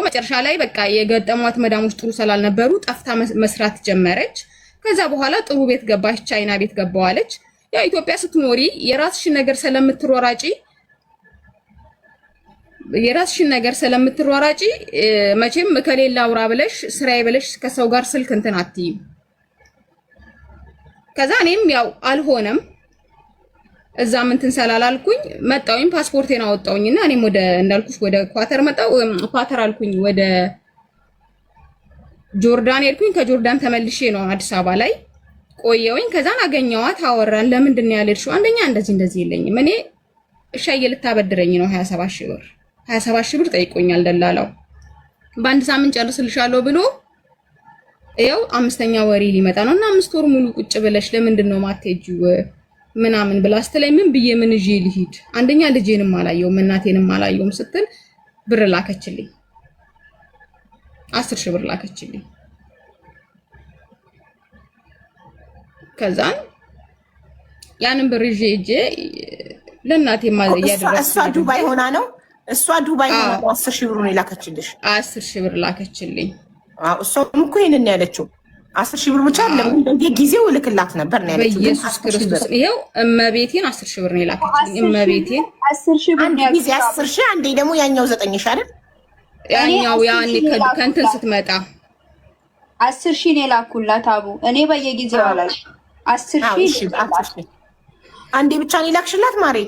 መጨረሻ ላይ በቃ የገጠሟት መዳሞች ጥሩ ስላልነበሩ ጠፍታ መስራት ጀመረች። ከዛ በኋላ ጥሩ ቤት ገባች፣ ቻይና ቤት ገባዋለች። ያው ኢትዮጵያ ስትኖሪ የራስሽን ነገር ስለምትሯራጪ መቼም ከሌላ አውራ ብለሽ ስራዬ ብለሽ ከሰው ጋር ስልክ እንትን አትይም። ከዛ እኔም ያው አልሆነም እዛ ምንትን ሰላላልኩኝ መጣውኝ ፓስፖርቴን አወጣውኝና እኔም ወደ እንዳልኩሽ ወደ ኳተር መጣው ኳተር አልኩኝ ወደ ጆርዳን ሄድኩኝ። ከጆርዳን ተመልሼ ነው አዲስ አበባ ላይ ቆየውኝ። ከዛን አገኘዋት አወራን። ለምንድን ነው ያልሄድሽው? አንደኛ እንደዚህ የለኝም እኔ እሻዬ ልታበድረኝ ነው 27 ሺህ ብር ጠይቆኛል ደላላው። በአንድ ሳምንት ጨርስልሻለሁ ብሎ ያው 5ኛ ወሬ ሊመጣ ነው እና 5 ወር ሙሉ ቁጭ ብለሽ ለምንድን ነው ማትሄጂው ምናምን ብላ ስትለኝ ምን ብዬ ምን ይዤ ልሂድ? አንደኛ ልጄንም አላየውም እናቴንም አላየውም ስትል ብር ላከችልኝ። 10 ሺህ ብር ላከችልኝ። ከዛን ያንን ብር ይዤ እጄ ለእናቴ ማዘያ ያደረኩት እሷ ዱባይ ሆና ነው 10 ሺህ ብሩን የላከችልሽ? 10 ሺህ ብር ላከችልኝ። እሷም እኮ ይሄንን ያለችው 10 ሺህ ብር ብቻ ለምን ጊዜው ልክላት ነበር ነው ያለችው። በኢየሱስ ክርስቶስ ይሄው እመቤቴን 10 ሺህ ብር ነው የላከችልኝ። እመቤቴን 10 ሺህ ብር አንድ ጊዜ 10 ሺህ አንዴ ደግሞ ያኛው 9 ሺህ አይደል? ያኛው ያኔ ከእንትን ስትመጣ 10 ሺህ ነው የላኩላት አቡ። እኔ በየጊዜው አላልኩ 10 ሺህ አንዴ ብቻ ነው የላክሽላት ማሬ?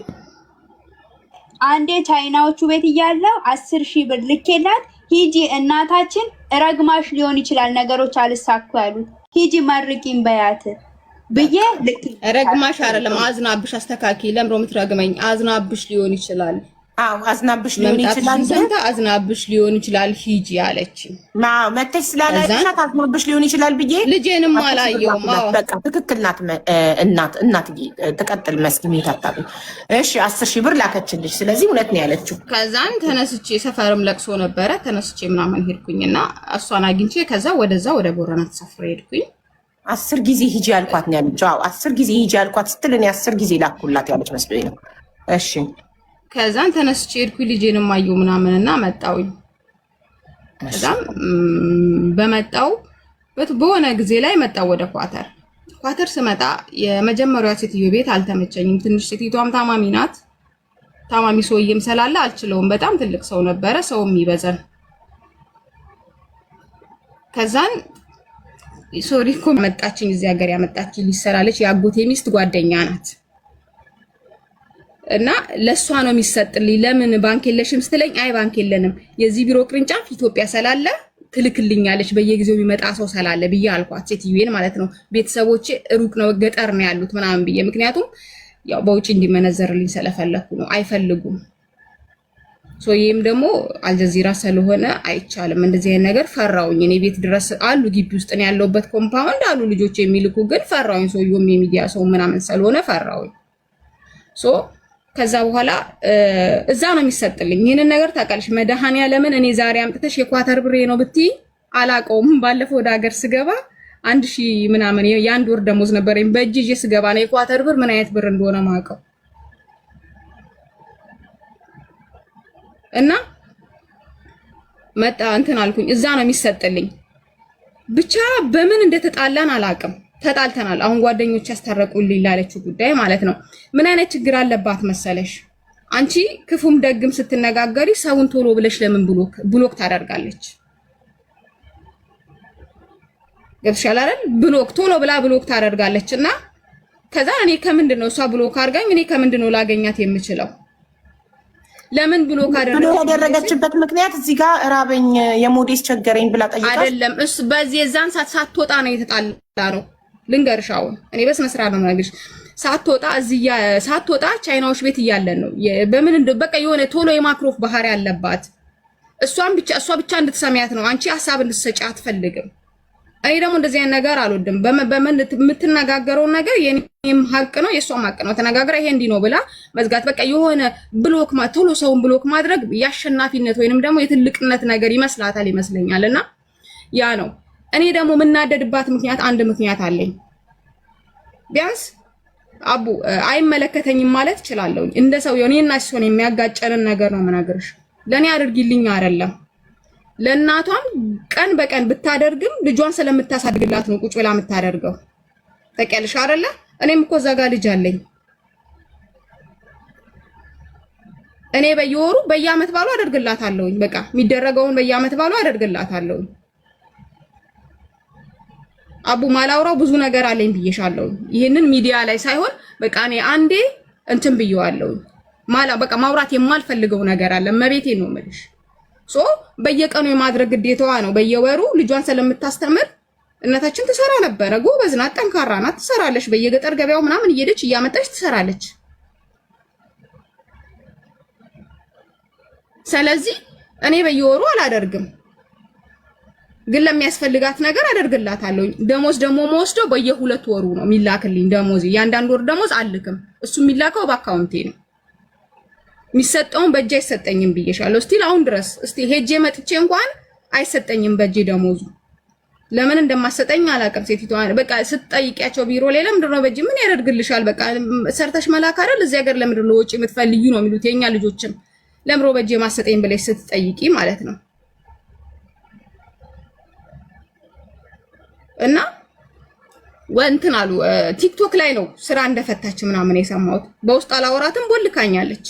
አንዴ ቻይናዎቹ ቤት እያለው 10 ሺህ ብር ልኬላት ሂጂ እናታችን ረግማሽ ሊሆን ይችላል ነገሮች አልሳኩ ያሉት ሂጂ መርቂም በያት ብዬ ልክ ረግማሽ አይደለም አዝናብሽ አስተካኪ ለምሮ ምትረግመኝ አዝናብሽ ሊሆን ይችላል። አዎ አዝናብሽ ሊሆን ይችላል። ዘንታ አዝናብሽ ሊሆን ይችላል ሂጂ አለች። መተሽ ስላላየሻት አዝናብሽ ሊሆን ይችላል ብዬ ልጄንም አላየውም። በቃ ትክክል ናት እናትዬ ተቀጥል መስኪን ይታጣብ። እሺ 10 ሺህ ብር ላከችልሽ። ስለዚህ እውነት ነው ያለችው። ከዛን ተነስቼ ሰፈርም ለቅሶ ነበረ ተነስቼ ምናምን ሄድኩኝና እሷን አግኝቼ ከዛ ወደ ቦረና ተሰፍሬ ሄድኩኝ። 10 ጊዜ ሂጂ ያልኳት ነው ያለችው። አዎ 10 ጊዜ ሂጂ ያልኳት ስትል እኔ 10 ጊዜ ላኩላት ያለች መስሎኝ ነው። እሺ ከዛን ተነስቼ ሄድኩኝ ልጄንም አየሁ ምናምንና መጣውኝ። ከዛም በመጣው በሆነ ጊዜ ላይ መጣው ወደ ኳተር ስመጣ የመጀመሪያው ሴትዮ ቤት አልተመቸኝም። ትንሽ ሴትዮዋም ታማሚ ናት። ታማሚ ሰውዬም ስላለ አልችለውም። በጣም ትልቅ ሰው ነበረ፣ ሰውም ይበዛል። ከዛን ሶሪ እኮ መጣችኝ እዚህ ሀገር ያመጣችኝ ሊሰራለች የአጎቴ ሚስት ጓደኛ ናት። እና ለሷ ነው የሚሰጥልኝ። ለምን ባንክ የለሽም ስትለኝ አይ ባንክ የለንም የዚህ ቢሮ ቅርንጫፍ ኢትዮጵያ ስላለ ትልክልኛለች በየጊዜው የሚመጣ ሰው ስላለ ብዬ አልኳት። ሴትዮዋን ማለት ነው። ቤተሰቦቼ ሩቅ ነው ገጠር ነው ያሉት ምናምን ብዬ ምክንያቱም ያው በውጪ እንዲመነዘርልኝ ስለፈለኩ ነው። አይፈልጉም። ሶዬም ደግሞ አልጀዚራ ስለሆነ አይቻልም እንደዚህ አይነት ነገር ፈራውኝ። እኔ ቤት ድረስ አሉ ግቢ ውስጥ ነው ያለውበት ኮምፓውንድ አሉ ልጆች የሚልኩ ግን ፈራውኝ። ሶዬም የሚዲያ ሰው ምናምን ስለሆነ ፈራውኝ። ከዛ በኋላ እዛ ነው የሚሰጥልኝ። ይሄንን ነገር ታውቃለሽ መድኃኒዓለምን እኔ ዛሬ አምጥተሽ የኳተር ብሬ ነው ብትይ አላውቀውም። ባለፈው ወደ ሀገር ስገባ 1000 ምናምን የአንድ ወር ደሞዝ ነበረኝ በእጅ ይዤ ስገባ ነው የኳተር ብር ምን አይነት ብር እንደሆነ ማውቀው። እና መጣ እንትን አልኩኝ እዛ ነው የሚሰጥልኝ። ብቻ በምን እንደተጣላን አላውቅም። ተጣልተናል። አሁን ጓደኞች ያስታረቁልኝ ላለችው ጉዳይ ማለት ነው። ምን አይነት ችግር አለባት መሰለሽ? አንቺ ክፉም ደግም ስትነጋገሪ ሰውን ቶሎ ብለሽ ለምን ብሎክ ታደርጋለች? ገብሻል አይደል? ቶሎ ብላ ብሎክ ታደርጋለችና ከዛ እኔ ከምንድነው እሷ ብሎክ አድርጋኝ እኔ ከምንድነው ላገኛት የምችለው? ለምን ብሎክ ያደረገችበት ምክንያት እዚህ ጋር ራበኝ የሞዴስ ቸገረኝ ብላ ጠይቃለች። አይደለም እሱ በዚህ የዛን ሰዓት ሳትወጣ ነው የተጣላ ነው። ልንገርሻው እኔ በስነ ስርዓት ነው የምነግርሽ። ሳትወጣ ቻይናዎች ቤት እያለን ነው በምን በቃ የሆነ ቶሎ የማክሮፍ ባህሪ ያለባት እሷ ብቻ እንድትሰሚያት ነው። አንቺ ሐሳብ እንድትሰጪ አትፈልግም። እኔ ደግሞ እንደዚህ አይነት ነገር አልወድም። በምን የምትነጋገረው ነገር የኔም ሀቅ ነው የሷም ሀቅ ነው። ተነጋግራ ይሄ እንዲህ ነው ብላ መዝጋት በቃ የሆነ ብሎክ ቶሎ ሰውን ብሎክ ማድረግ የአሸናፊነት ወይንም ደግሞ የትልቅነት ነገር ይመስለኛልና ያ ነው። እኔ ደግሞ የምናደድባት ምክንያት አንድ ምክንያት አለኝ። ቢያንስ አቡ አይመለከተኝም ማለት እችላለሁ። እንደ ሰው የኔና እሱን የሚያጋጨንን ነገር ነው የምናገርሽ። ለኔ አድርጊልኝ አይደለም ለእናቷም ቀን በቀን ብታደርግም ልጇን ስለምታሳድግላት ነው ቁጭ ብላ የምታደርገው። ታውቂያለሽ አይደለ? እኔም እኮ እዛ ጋር ልጅ አለኝ። እኔ በየወሩ በየአመት ባሉ አደርግላታለሁኝ። በቃ የሚደረገውን በየአመት ባሉ አደርግላታለሁኝ። አቡ ማላውራው ብዙ ነገር አለኝ ብዬሻለሁ። ይሄንን ሚዲያ ላይ ሳይሆን በቃ እኔ አንዴ እንትን ብየዋለሁ። በቃ ማውራት የማልፈልገው ነገር አለ። መቤቴ ነው የምልሽ። በየቀኑ የማድረግ ግዴታዋ ነው። በየወሩ ልጇን ስለምታስተምር እናታችን ትሰራ ነበረ። ጎበዝ ናት፣ ጠንካራ ናት፣ ትሰራለች። በየገጠር ገበያው ምናምን እየሄደች እያመጣች ትሰራለች። ስለዚህ እኔ በየወሩ አላደርግም፣ ግን ለሚያስፈልጋት ነገር አደርግላታለሁ። ደሞዝ ደግሞ መወስደው በየ2 ወሩ ነው የሚላክልኝ ደሞዝ። ያንዳንድ ወር ደሞዝ አልክም። እሱ የሚላከው በአካውንቴ ነው። የሚሰጠውን በእጅ አይሰጠኝም ብዬሻለሁ። ስቲል አሁን ድረስ እስቲ ሄጄ መጥቼ እንኳን አይሰጠኝም በእጄ ደሞዙ። ለምን እንደማሰጠኝ አላውቅም። ሴቲቷ በቃ ስትጠይቂያቸው ቢሮ ላይ ለምንድን ነው በእጅ ምን ያደርግልሻል? በቃ ሰርተሽ መላክ አይደል? እዚህ ሀገር ለምንድን ነው ወጪ የምትፈልጊው ነው የሚሉት የኛ ልጆችም። ለምሮ በእጅ ማሰጠኝ ብለሽ ስትጠይቂ ማለት ነው። እና ወንትን አሉ ቲክቶክ ላይ ነው ስራ እንደፈታች ምናምን የሰማሁት። በውስጥ አላወራትም ቦልካኛለች።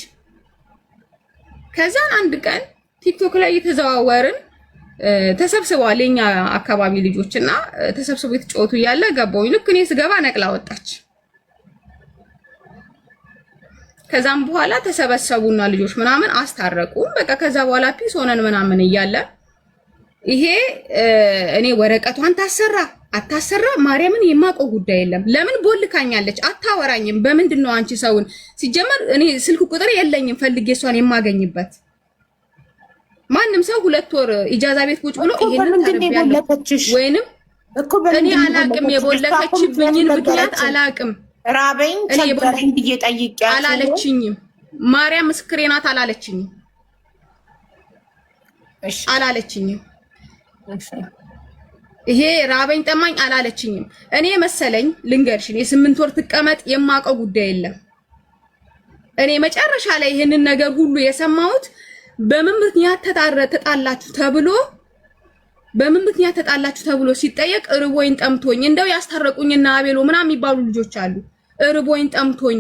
ከዛን አንድ ቀን ቲክቶክ ላይ የተዘዋወርን ተሰብስበዋል የኛ አካባቢ ልጆችና ተሰብስበው የተጫወቱ እያለ ገባሁኝ። ልክ እኔ ስገባ ነቅላ ወጣች። ከዛም በኋላ ተሰበሰቡና ልጆች ምናምን አስታረቁ። በቃ ከዛ በኋላ ፒስ ሆነን ምናምን እያለ ይሄ እኔ ወረቀቷን ታሰራ አታሰራ ማርያምን የማውቀው ጉዳይ የለም። ለምን ቦልካኛለች? አታወራኝም። በምንድን ነው አንቺ ሰውን ሲጀመር እኔ ስልክ ቁጥር የለኝም ፈልጌ እሷን የማገኝበት። ማንም ሰው 2 ወር ኢጃዛ ቤት ቁጭ ብሎ ይሄንን ተረብያለች ወይንም እኔ አላቅም። የቦለከችብኝን ምክንያት አላቅም። ራበኝ ቸገረኝ ብዬ ጠይቄያለሁ አላለችኝም። ማርያም ምስክሬ ናት አላለችኝም። እሺ አላለችኝም። ይሄ ራበኝ ጠማኝ አላለችኝም። እኔ መሰለኝ ልንገርሽ፣ የ8 ወር ትቀመጥ የማውቀው ጉዳይ የለም። እኔ መጨረሻ ላይ ይሄንን ነገር ሁሉ የሰማሁት በምን ምክንያት ተጣላችሁ ተብሎ ሲጠየቅ እርቦኝ ጠምቶኝ እንደው ያስታረቁኝና አቤሎ ምናምን የሚባሉ ልጆች አሉ። እርቦኝ ጠምቶኝ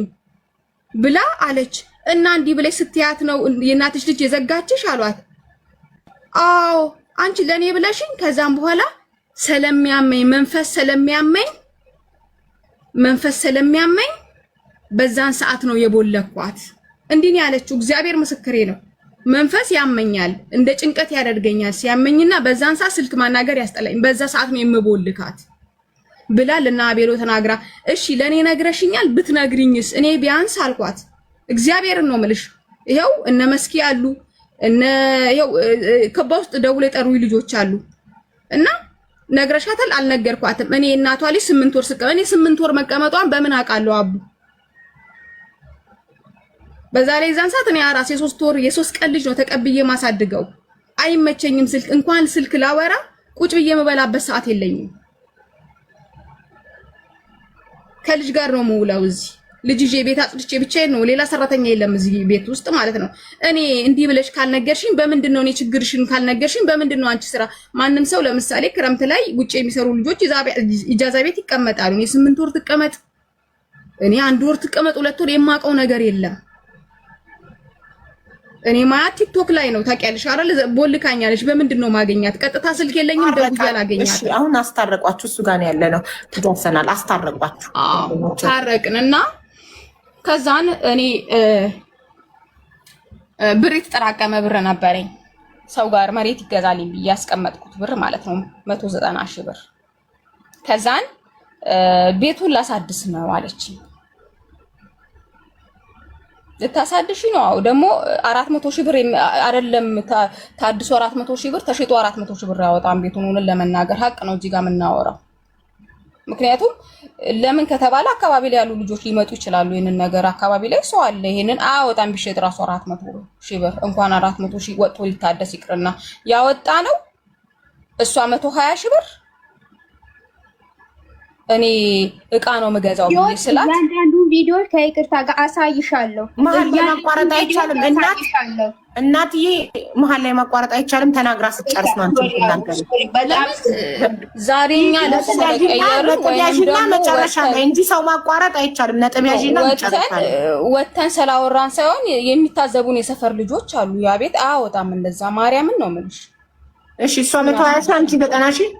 ብላ አለች። እና እንዲህ ብለሽ ስትያት ነው የእናትሽ ልጅ የዘጋችሽ አሏት። አዎ አንቺ ለኔ ብለሽኝ ከዛም በኋላ ስለሚያመኝ መንፈስ ስለሚያመኝ በዛን ሰዓት ነው የቦለኳት። እንዲህ ነው ያለችው። እግዚአብሔር ምስክሬ ነው። መንፈስ ያመኛል፣ እንደ ጭንቀት ያደርገኛል ሲያመኝና በዛን ሰዓት ስልክ ማናገር ያስጠላኝ፣ በዛ ሰዓት ነው የምቦልካት ብላ ለና አቤሎ ተናግራ፣ እሺ ለኔ ነግረሽኛል፣ ብትነግሪኝስ እኔ ቢያንስ አልኳት። እግዚአብሔርን ነው የምልሽ። ይሄው እነ መስኪ አሉ፣ እነ ይሄው ከባ ውስጥ ደውለው የጠሩኝ ልጆች አሉ። እና ነግረሻታል? አልነገርኳትም። እኔ እናቷ ልጅ 8 ወር ስቀመጥ እኔ 8 ወር መቀመጧን በምን አውቃለሁ አቡ? በዛ ላይ ዛን ሰዓት እኔ አራስ የ3 ወር የ3 ቀን ልጅ ነው ተቀብዬ ማሳድገው። አይመቸኝም ስልክ እንኳን ስልክ ላወራ ቁጭ ብዬ የምበላበት ሰዓት የለኝም። ከልጅ ጋር ነው የምውለው። እዚህ ልጅ ይዤ ቤት አጽድቼ ብቻዬን ነው፣ ሌላ ሰራተኛ የለም እዚህ ቤት ውስጥ ማለት ነው። እኔ እንዲህ ብለሽ ካልነገርሽኝ በምንድን ነው እኔ ችግርሽን ካልነገርሽኝ በምንድን ነው አንቺ ስራ? ማንም ሰው ለምሳሌ ክረምት ላይ ውጭ የሚሰሩ ልጆች ኢጃዛ ቤት ይቀመጣሉ። እኔ 8 ወር ትቀመጥ፣ እኔ 1 ወር ትቀመጥ፣ 2 ወር የማውቀው ነገር የለም። እኔ ማያት ቲክቶክ ላይ ነው ታውቂያለሽ አይደል? ቦልካኛለሽ። በምንድን ነው ማገኛት? ቀጥታ ስልክ የለኝም፣ ደውዬ አላገኛት። እሺ አሁን አስታረቋችሁ? እሱ ጋር ነው ያለነው። ትደርሰናል። አስታረቋችሁ? አዎ ታረቅንና ከዛን እኔ ብር የተጠራቀመ ብር ነበረኝ ሰው ጋር መሬት ይገዛልኝ ብዬ ያስቀመጥኩት ብር ማለት ነው 190 ሺህ ብር። ከዛን ቤቱን ላሳድስ ነው አለችኝ። ልታሳድሽ ነው? አዎ ደግሞ 400 ሺህ ብር አይደለም ታድሶ 400 ሺህ ብር ተሽጦ 400 ሺህ ብር ያወጣን ቤቱን። ሆነን ለመናገር ሀቅ ነው እዚህ ጋር የምናወራው። ምክንያቱም ለምን ከተባለ አካባቢ ላይ ያሉ ልጆች ሊመጡ ይችላሉ። ይሄንን ነገር አካባቢ ላይ ሰው አለ ይሄንን አያወጣም። ቢሸጥ ራሱ 400 ሺህ ብር እንኳን 400 ሺህ ወጥቶ ሊታደስ ይቅርና ያወጣ ነው እሷ 120 ሺህ ብር እኔ እቃ ነው የምገዛው ብዬ ስላት አንዳንዱ ቪዲዮ ከይቅርታ ጋር አሳይሻለሁ። ማን ለማቋረጥ አይቻልም። እናት እናትዬ መሀል ላይ ማቋረጥ አይቻልም። ተናግራ ስጨርስ ነው አንቺ የምትናገሪው። ዛሬኛ ነጥብ መጨረሻ ላይ እንጂ ሰው ማቋረጥ አይቻልም። ነጥብ ያዥና መጨረሻ ላይ ወተን ስላወራን ሳይሆን የሚታዘቡን የሰፈር ልጆች አሉ። ያ ቤት አያወጣም እንደዛ። ማርያምን ነው የምልሽ። እሺ እሷ 120 ሺህ አንቺ 90 ሺህ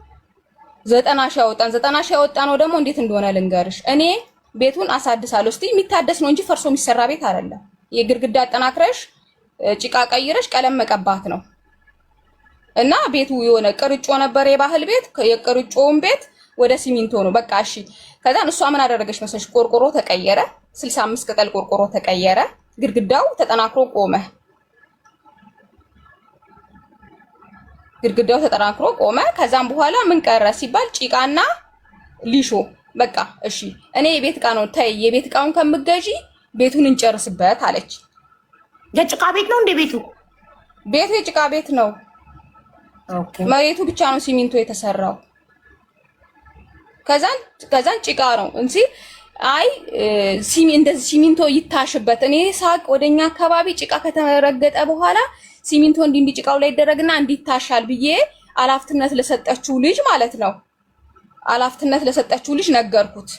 90 ሺህ ያወጣን። 90 ሺህ ያወጣ ነው ደግሞ እንዴት እንደሆነ ልንገርሽ። እኔ ቤቱን አሳድሳለሁ። እስቲ የሚታደስ ነው እንጂ ፈርሶ የሚሰራ ቤት አይደለም። የግድግዳ አጠናክረሽ ጭቃ ቀይረሽ ቀለም መቀባት ነው። እና ቤቱ የሆነ ቅርጮ ነበር የባህል ቤት። የቅርጮውን ቤት ወደ ሲሚንቶ ነው በቃ። እሺ ከዛን እሷ ምን አደረገች መሰለሽ? ቆርቆሮ ተቀየረ። 65 ቅጠል ቆርቆሮ ተቀየረ። ግድግዳው ተጠናክሮ ቆመ። ግድግዳው ተጠናክሮ ቆመ። ከዛም በኋላ ምን ቀረ ሲባል ጭቃና ሊሾ በቃ። እሺ እኔ የቤት ዕቃ ነው ተይ፣ የቤት ዕቃውን ከምገዢ ቤቱን እንጨርስበት አለች። የጭቃ ቤት ነው እንደ ቤቱ? ቤቱ የጭቃ ቤት ነው። ኦኬ መሬቱ ብቻ ነው ሲሚንቶ የተሰራው። ከዛን ጭቃ ነው እንጂ አይ እንደዚህ ሲሚንቶ ይታሽበት። እኔ ሳቅ ወደኛ አካባቢ ጭቃ ከተረገጠ በኋላ ሲሚንቶ እንዲህ ጭቃው ላይ ይደረግና እንዲታሻል ብዬ አላፍትነት ለሰጠችው ልጅ ማለት ነው። አላፍትነት ለሰጠችው ልጅ ነገርኩት።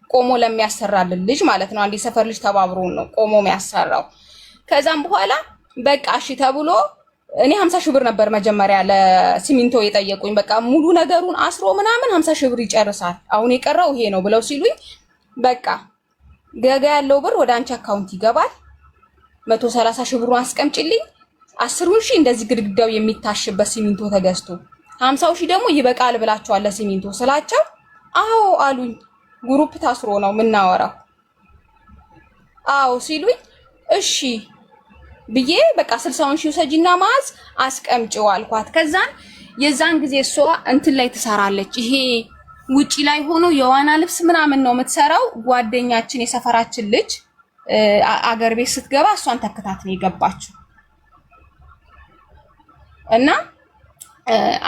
ቆሞ ለሚያሰራልን ልጅ ማለት ነው። አንድ ሰፈር ልጅ ተባብሮ ነው ቆሞ የሚያሰራው። ከዛም በኋላ በቃ እሺ ተብሎ እኔ 50 ሺህ ብር ነበር መጀመሪያ ለሲሚንቶ የጠየቁኝ። በቃ ሙሉ ነገሩን አስሮ ምናምን 50 ሺህ ብር ይጨርሳል፣ አሁን የቀረው ይሄ ነው ብለው ሲሉኝ በቃ ገጋ ያለው ብር ወደ አንቺ አካውንት ይገባል፣ 130 ሺህ ብሩን አስቀምጪልኝ፣ 10 ሺህ እንደዚህ ግድግዳው የሚታሽበት ሲሚንቶ ተገዝቶ 50 ሺህ ደግሞ ይበቃል ብላችኋል ለሲሚንቶ ስላቸው አዎ አሉኝ። ግሩፕ ታስሮ ነው የምናወራው። አዎ ሲሉኝ እሺ ብዬ በቃ 60 ሺህ ሰጂና ማዝ አስቀምጪው አልኳት። ከዛን የዛን ጊዜ እሷ እንትን ላይ ትሰራለች። ይሄ ውጪ ላይ ሆኖ የዋና ልብስ ምናምን ነው የምትሰራው። ጓደኛችን የሰፈራችን ልጅ አገር ቤት ስትገባ እሷን ተከታት ነው የገባችው። እና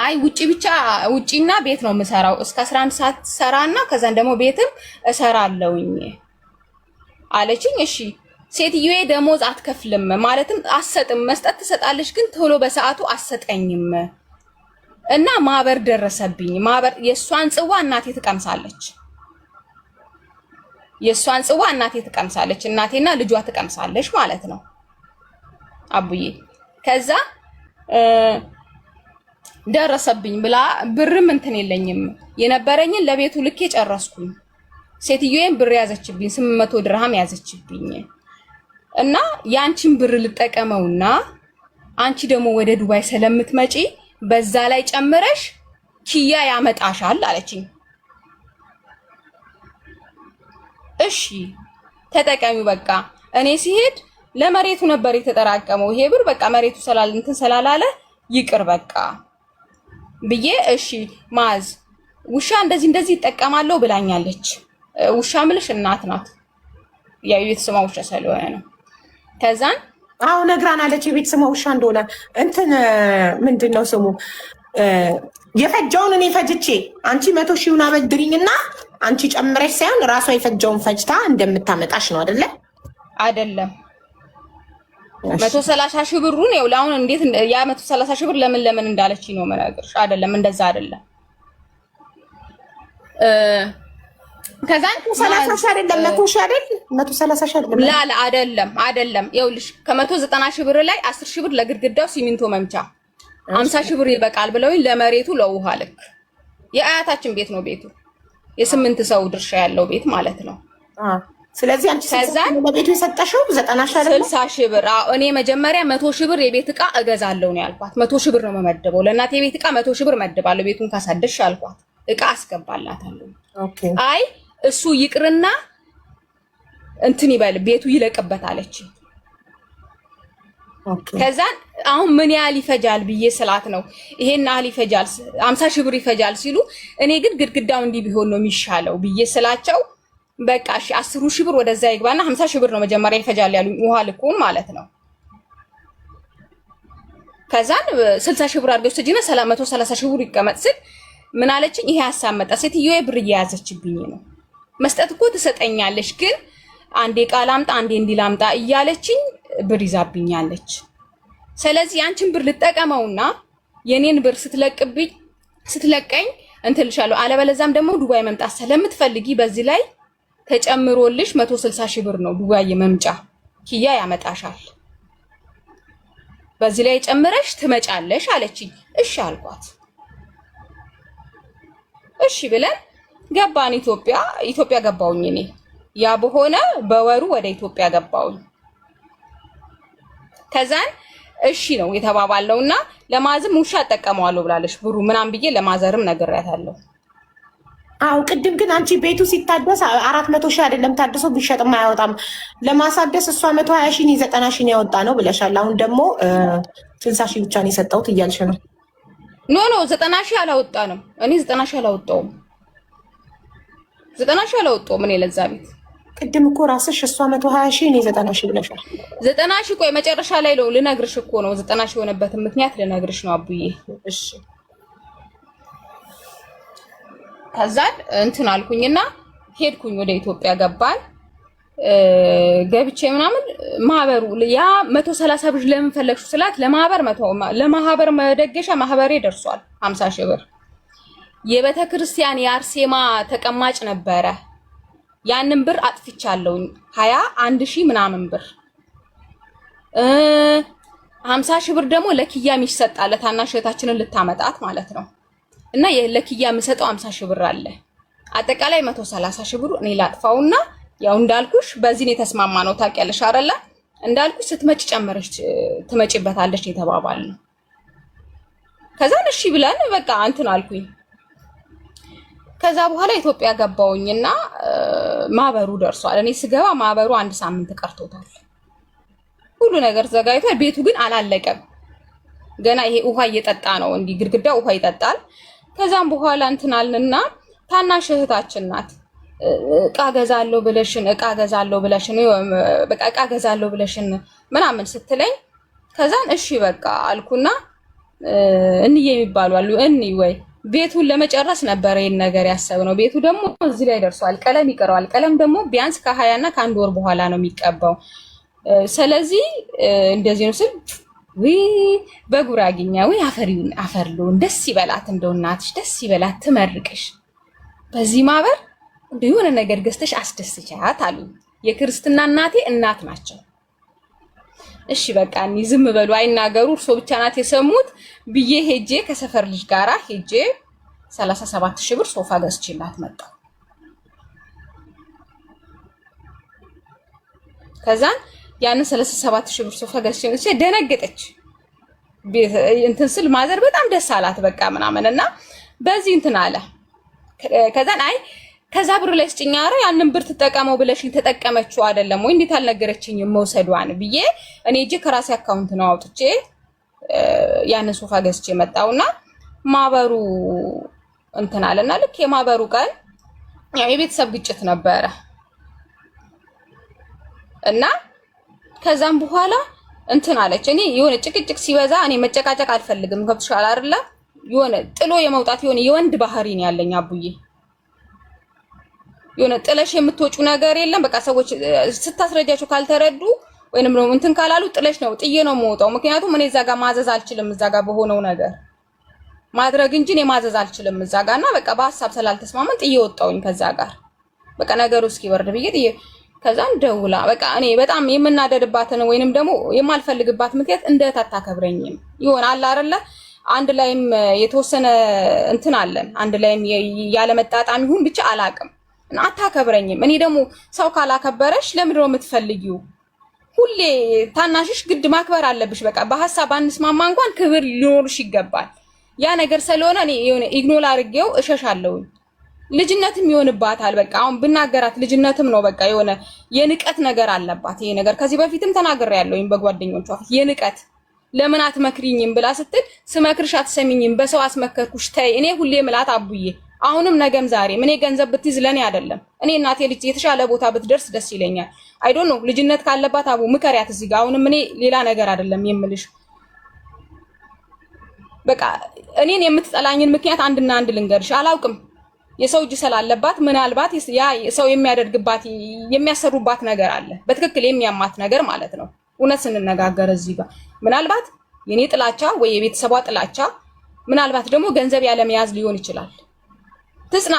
አይ ውጪ ብቻ ውጪና ቤት ነው የምሰራው እስከ 11 ሰዓት ሰራና ከዛን ደግሞ ቤትም እሰራለሁኝ አለችኝ። እሺ ሴትዮዬ ደሞዝ አትከፍልም ማለትም አሰጥም መስጠት ትሰጣለች፣ ግን ቶሎ በሰዓቱ አሰጠኝም እና ማህበር ደረሰብኝ። ማህበር የሷን ጽዋ እናቴ ትቀምሳለች። የሷን ጽዋ እናቴ ትቀምሳለች። እናቴና ልጇ ትቀምሳለች ማለት ነው አቡዬ። ከዛ ደረሰብኝ ብላ ብርም እንትን የለኝም የነበረኝን ለቤቱ ልኬ ጨረስኩኝ። ሴትዮዬን ብር ያዘችብኝ፣ 800 ድርሃም ያዘችብኝ። እና ያንቺን ብር ልጠቀመውና አንቺ ደግሞ ወደ ዱባይ ስለምትመጪ በዛ ላይ ጨምረሽ ኪያ ያመጣሻል አለችኝ። እሺ ተጠቀሚው በቃ። እኔ ሲሄድ ለመሬቱ ነበር የተጠራቀመው ይሄ ብር በቃ መሬቱ ስላላለ ይቅር በቃ ብዬ እሺ ማዝ ውሻ እንደዚህ ይጠቀማለሁ ብላኛለች። ውሻ ምልሽ እናት ናት፣ ያው የቤት ስሟ ውሻ ስለሆነ ነው። ከዛን አዎ ነግራናለች የቤት ስሟ ውሻ እንደሆነ። እንትን ምንድን ነው ስሙ የፈጀውን እኔ ፈጅቼ አንቺ 100 ሺውን አበድሪኝና አንቺ ጨምረሽ ሳይሆን ራሷ የፈጀውን ፈጅታ እንደምታመጣሽ ነው አይደለ? አይደለም 130 ሺህ ብሩን ያው ለአሁን እንዴት ያ 130 ሺህ ብር ለምን እንዳለች ነው መናገርሽ። አይደለም እንደዛ አይደለም። ከዛን 30 ሺህ አይደለም 100 ሺህ አይደል? 130 ሺህ አይደለም ላላ አይደለም። ይኸውልሽ ከ190 ሺህ ብር ላይ 10 ሺህ ብር ለግድግዳው ሲሚንቶ መምቻ 50 ሺህ ብር ይበቃል ብለውኝ ለመሬቱ ለውሃ ልክ የአያታችን ቤት ነው ቤቱ የ8 ሰው ድርሻ ያለው ቤት ማለት ነው። ስለዚህ አንቺ ለቤቱ የሰጠሽው 90 ሺህ አይደል? 60 ሺህ ብር። እኔ መጀመሪያ 100 ሺህ ብር የቤት ዕቃ እገዛለሁ ነው ያልኳት። 100 ሺህ ብር ነው መመደበው ለእናቴ የቤት ዕቃ 100 ሺህ ብር መድባለሁ ቤቱን ካሳደሽ አልኳት። ዕቃ አስገባላታለሁ። ኦኬ አይ እሱ ይቅርና እንትን ይበል ቤቱ ይለቅበት አለች። ኦኬ ከዛ አሁን ምን ያህል ይፈጃል ብዬ ስላት ነው ይሄን ያህል ይፈጃል 50 ሺህ ብር ይፈጃል ሲሉ እኔ ግን ግድግዳው እንዲህ ቢሆን ነው የሚሻለው ብዬ ስላቸው በቃ እሺ 10 ሺህ ብር ወደዛ ይግባና 50 ሺህ ብር ነው መጀመሪያ ይፈጃል ያሉኝ ውሃ ልኩን ማለት ነው። ከዛን 60 ሺህ ብር አድርገው ስጂና 130 ሺህ ብር ይቀመጥ ስል ምን አለችኝ? ይሄ ሀሳብ መጣ። ሴትዮዬ ብር እየያዘችብኝ ነው። መስጠት እኮ ትሰጠኛለች፣ ግን አንዴ ቃል አምጣ አንዴ እንዲላምጣ እያለችኝ ብር ይዛብኛለች። ስለዚህ አንቺን ብር ልጠቀመውና የኔን ብር ስትለቀኝ እንትልሻለሁ። አለበለዛም ደግሞ ዱባይ መምጣት ስለምትፈልጊ በዚህ ላይ ተጨምሮልሽ 160 ሺህ ብር ነው ዱባይ መምጫ ኪያ ያመጣሻል። በዚህ ላይ ጨምረሽ ትመጫለሽ አለችኝ። እሺ አልኳት። እሺ ብለን ገባን ኢትዮጵያ ገባውኝ እኔ ያ በሆነ በወሩ ወደ ኢትዮጵያ ገባውኝ። ከዛን እሺ ነው የተባባልነውና ለማዝም ውሻ ተጠቀመዋለሁ ብላለሽ ብሩ ምናምን ብዬ ለማዘርም ነግሬያታለሁ። አው ቅድም ግን አንቺ ቤቱ ሲታደስ 400 ሺህ አይደለም ታድሶ ቢሸጥም አያወጣም። ለማሳደስ እሷ 120 ሺህ 90 ሺህ ያወጣ ነው ብለሻል። አሁን ደግሞ 60 ሺህ ብቻ ነው የሰጠሁት እያልሽ ነው። ኖ 90 ሺህ አላወጣንም። እኔ 90 ሺህ አላወጣውም። 90 ሺህ አላወጣውም እኔ ለዛ ቤት። ቅድም እኮ ራስሽ እሷ 120 ሺህ እኔ 90 ሺህ ብለሻል። 90 ሺህ ቆይ መጨረሻ ላይ ነው ልነግርሽ እኮ ነው 90 ሺህ የሆነበትን ምክንያት ልነግርሽ ነው አቡዬ። እሺ ከዛን እንትን አልኩኝና ሄድኩኝ ወደ ኢትዮጵያ ገባን። ገብቼ ምናምን ማህበሩ ያ 130 ብር ለምን ፈለግሽ ስላት ለማህበር መደገሻ ማህበሬ ደርሷል 50 ሺህ ብር። የቤተ ክርስቲያን የአርሴማ ተቀማጭ ነበረ። ያንን ብር አጥፍቻለሁኝ 21 ሺህ ምናምን ብር 50 ሺህ ብር ደግሞ ለኪያ የሚሰጣለ ታናሽ እህታችንን ልታመጣት ማለት ነው። እና ለኪያ የምሰጠው 50 ሺህ ብር አለ። አጠቃላይ 130 ሺህ ብር እኔ ላጥፋውና ያው እንዳልኩሽ በዚህ ነው የተስማማ ነው ታውቂያለሽ አይደለ? እንዳልኩሽ ስትመጪ ጨምረሽ ትመጪበታለሽ የተባባልነው። ከዛን እሺ ብለን በቃ እንትን አልኩኝ። ከዛ በኋላ ኢትዮጵያ ገባውኝና ማህበሩ ደርሷል። እኔ ስገባ ማህበሩ 1 ሳምንት ቀርቶታል። ሁሉ ነገር ዘጋይቷል። ቤቱ ግን አላለቀም። ገና ይሄ ውሃ እየጠጣ ነው። እንዲህ ግድግዳ ውሃ ይጠጣል። ከዛም በኋላ እንትን አልንና ታናሽ እህታችን ናት። እቃ ገዛለሁ ብለሽን ምናምን ስትለኝ ከዛን እሺ በቃ አልኩና እንዬ የሚባሉ አሉ ወይ ቤቱን ለመጨረስ ነበር ይሄን ነገር ያሰብነው። ቤቱ ደግሞ እዚህ ላይ ደርሷል። ቀለም ይቀረዋል። ቀለም ደግሞ ቢያንስ ከ20 እና ከ1 ወር በኋላ ነው የሚቀባው። ስለዚህ እንደዚህ ነው ስል በጉራጌኛ አፈርሉን ደስ ይበላት እንደው እናትሽ ደስ ይበላት ትመርቅሽ። በዚህ ማህበር እንደው የሆነ ነገር ገዝተሽ አስደስቻት አሉ። የክርስትና እናቴ እናት ናቸው። እሺ በቃ እኔ ዝም በሉ አይናገሩ እርሶ ብቻ ናት የሰሙት ብዬ ሄጄ ከሰፈር ልጅ ጋራ ሄጄ 37 ሺህ ብር ሶፋ ገዝቼላት መጣሁ። ከዛን ያን 37 ሺህ ብር ሶፋ ገዝቼ ደነገጠች። እንትን ስል ማዘር በጣም ደስ አላት በቃ ምናምንና በዚህ እንትን አለ። ከዛን አይ ከዛ ብር ላይ ስጭኝ፣ ኧረ ያንን ብር ትጠቀመው ብለሽኝ ተጠቀመችው አይደለም ወይ እንዴት አልነገረችኝም መውሰዷን ብዬ እኔ እጄ ከራሴ አካውንት ነው አውጥቼ ያንን ሶፋ ገዝቼ መጣውና ማህበሩ እንትን አለና ልክ የማህበሩ ቀን ያው የቤተሰብ ግጭት ነበረ እና ከዛም በኋላ እንትን አለች። እኔ የሆነ ጭቅጭቅ ሲበዛ እኔ መጨቃጨቅ አልፈልግም። ገብቶሻል አይደለ? የሆነ ጥሎ የመውጣት የሆነ የወንድ ባህሪ ነው ያለኝ አቡዬ። የሆነ ጥለሽ የምትወጩ ነገር የለም። በቃ ሰዎች ስታስረጃቸው ካልተረዱ ወይንም ነው እንትን ካላሉ ጥለሽ ነው ጥዬ ነው የምወጣው። ምክንያቱም እኔ እዛ ጋር ማዘዝ አልችልም። እዛ ጋር በሆነው ነገር ማድረግ እንጂ እኔ ማዘዝ አልችልም እዛ ጋርና በቃ በሐሳብ ስላልተስማማን ጥዬ ወጣሁኝ ከዛ ጋር በቃ ነገሩ እስኪበርድ ብዬ ጥዬ ከዛን ደውላ በቃ እኔ በጣም የምናደድባትን ወይንም ደግሞ የማልፈልግባት ምክንያት እንደት አታከብረኝም ይሆናል አይደለ? አንድ ላይም የተወሰነ እንትን አለን። አንድ ላይም ያለ መጣጣም ይሁን ብቻ አላቅም እና አታከብረኝም። እኔ ደግሞ ሰው ካላከበረሽ ለምንድን ነው የምትፈልጊው? ሁሌ ታናሽሽ ግድ ማክበር አለብሽ። በቃ በሐሳብ አንስማማ እንኳን ክብር ሊኖርሽ ይገባል። ያ ነገር ስለሆነ እኔ የሆነ ኢግኖር አድርጌው እሸሻለሁ። ልጅነትም ይሆንባታል። በቃ አሁን ብናገራት ልጅነትም ነው። በቃ የሆነ የንቀት ነገር አለባት። ይሄ ነገር ከዚህ በፊትም ተናግሬያለሁኝ በጓደኞቿ ፊት የንቀት ለምን አትመክሪኝም ብላ ስትል ስመክርሽ አትሰሚኝም፣ በሰው አስመከርኩሽ ተይ። እኔ ሁሌ ምላት አቡዬ አሁንም ነገም ዛሬም እኔ ገንዘብ ብትይዝ ለኔ አይደለም እኔ እናቴ ልጅ የተሻለ ቦታ ብትደርስ ደስ ይለኛል። አይ ዶንት ኖ ልጅነት ካለባት አቡ ምከሪያት እዚህ ጋር። አሁንም እኔ ሌላ ነገር አይደለም የምልሽ። በቃ እኔን የምትጠላኝን ምክንያት አንድና አንድ ልንገርሽ። አላውቅም የሰው እጅ ስላለባት ምናልባት ያ ሰው የሚያደርግባት የሚያሰሩባት ነገር አለ። በትክክል የሚያማት ነገር ማለት ነው። እውነት ስንነጋገር እዚህ ጋር ምናልባት የኔ ጥላቻ ወይ የቤተሰቧ ጥላቻ ምናልባት ደግሞ ገንዘብ ያለመያዝ ሊሆን ይችላል። ትጽና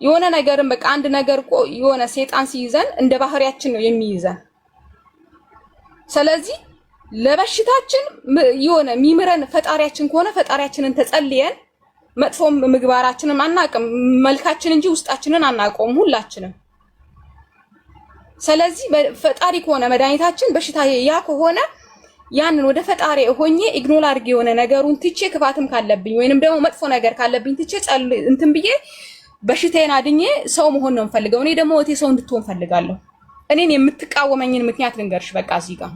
የሆነ ነገርን በቃ አንድ ነገር እኮ የሆነ ሰይጣን ሲይዘን እንደ ባህሪያችን ነው የሚይዘን። ስለዚህ ለበሽታችን የሆነ ሚምረን ፈጣሪያችን ከሆነ ፈጣሪያችንን ተጸልየን መጥፎም ምግባራችንን አናቅም መልካችን እንጂ ውስጣችንን አናቀውም ሁላችንም። ስለዚህ ፈጣሪ ከሆነ መድኃኒታችን በሽታ ያ ከሆነ ያንን ወደ ፈጣሪ ሆኜ ኢግኖር አድርጌ የሆነ ነገሩን ትቼ ክፋትም ካለብኝ ወይንም ደግሞ መጥፎ ነገር ካለብኝ ትቼ እንትን ብዬ በሽታዬን አድኜ ሰው መሆን ነው የምፈልገው። እኔ ደግሞ እቴ ሰው እንድትሆን ፈልጋለሁ። እኔን የምትቃወመኝን ምክንያት ልንገርሽ። በቃ እዚህ ጋር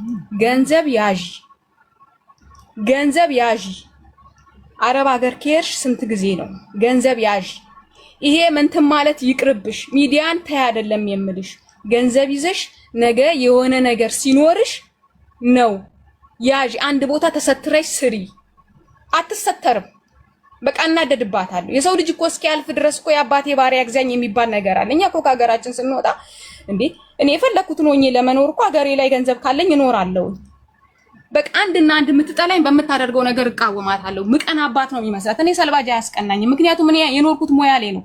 ገንዘብ ያዢ አረብ ሀገር ከሄድሽ ስንት ጊዜ ነው ገንዘብ ያዢ። ይሄ ምንትን ማለት ይቅርብሽ። ሚዲያን ታይ አይደለም የምልሽ። ገንዘብ ይዘሽ ነገ የሆነ ነገር ሲኖርሽ ነው ያዢ። አንድ ቦታ ተሰትረሽ ስሪ። አትሰተርም። በቃ እናደድባታለሁ። የሰው ልጅ እኮ እስኪያልፍ ድረስ እኮ የአባቴ ባሪያ ግዛኝ የሚባል ነገር አለ። እኛ እኮ ከሀገራችን ስንወጣ እንዴ እኔ የፈለኩትን ሆኜ ለመኖር እኮ ሀገሬ ላይ ገንዘብ ካለኝ እኖራለሁ። በቃ አንድና አንድ የምትጠላኝ በምታደርገው ነገር እቃወማታለሁ። ምቀና አባት ነው የሚመስላት። እኔ ሰልባጅ አያስቀናኝም። ምክንያቱም እኔ የኖርኩት ሞያሌ ነው።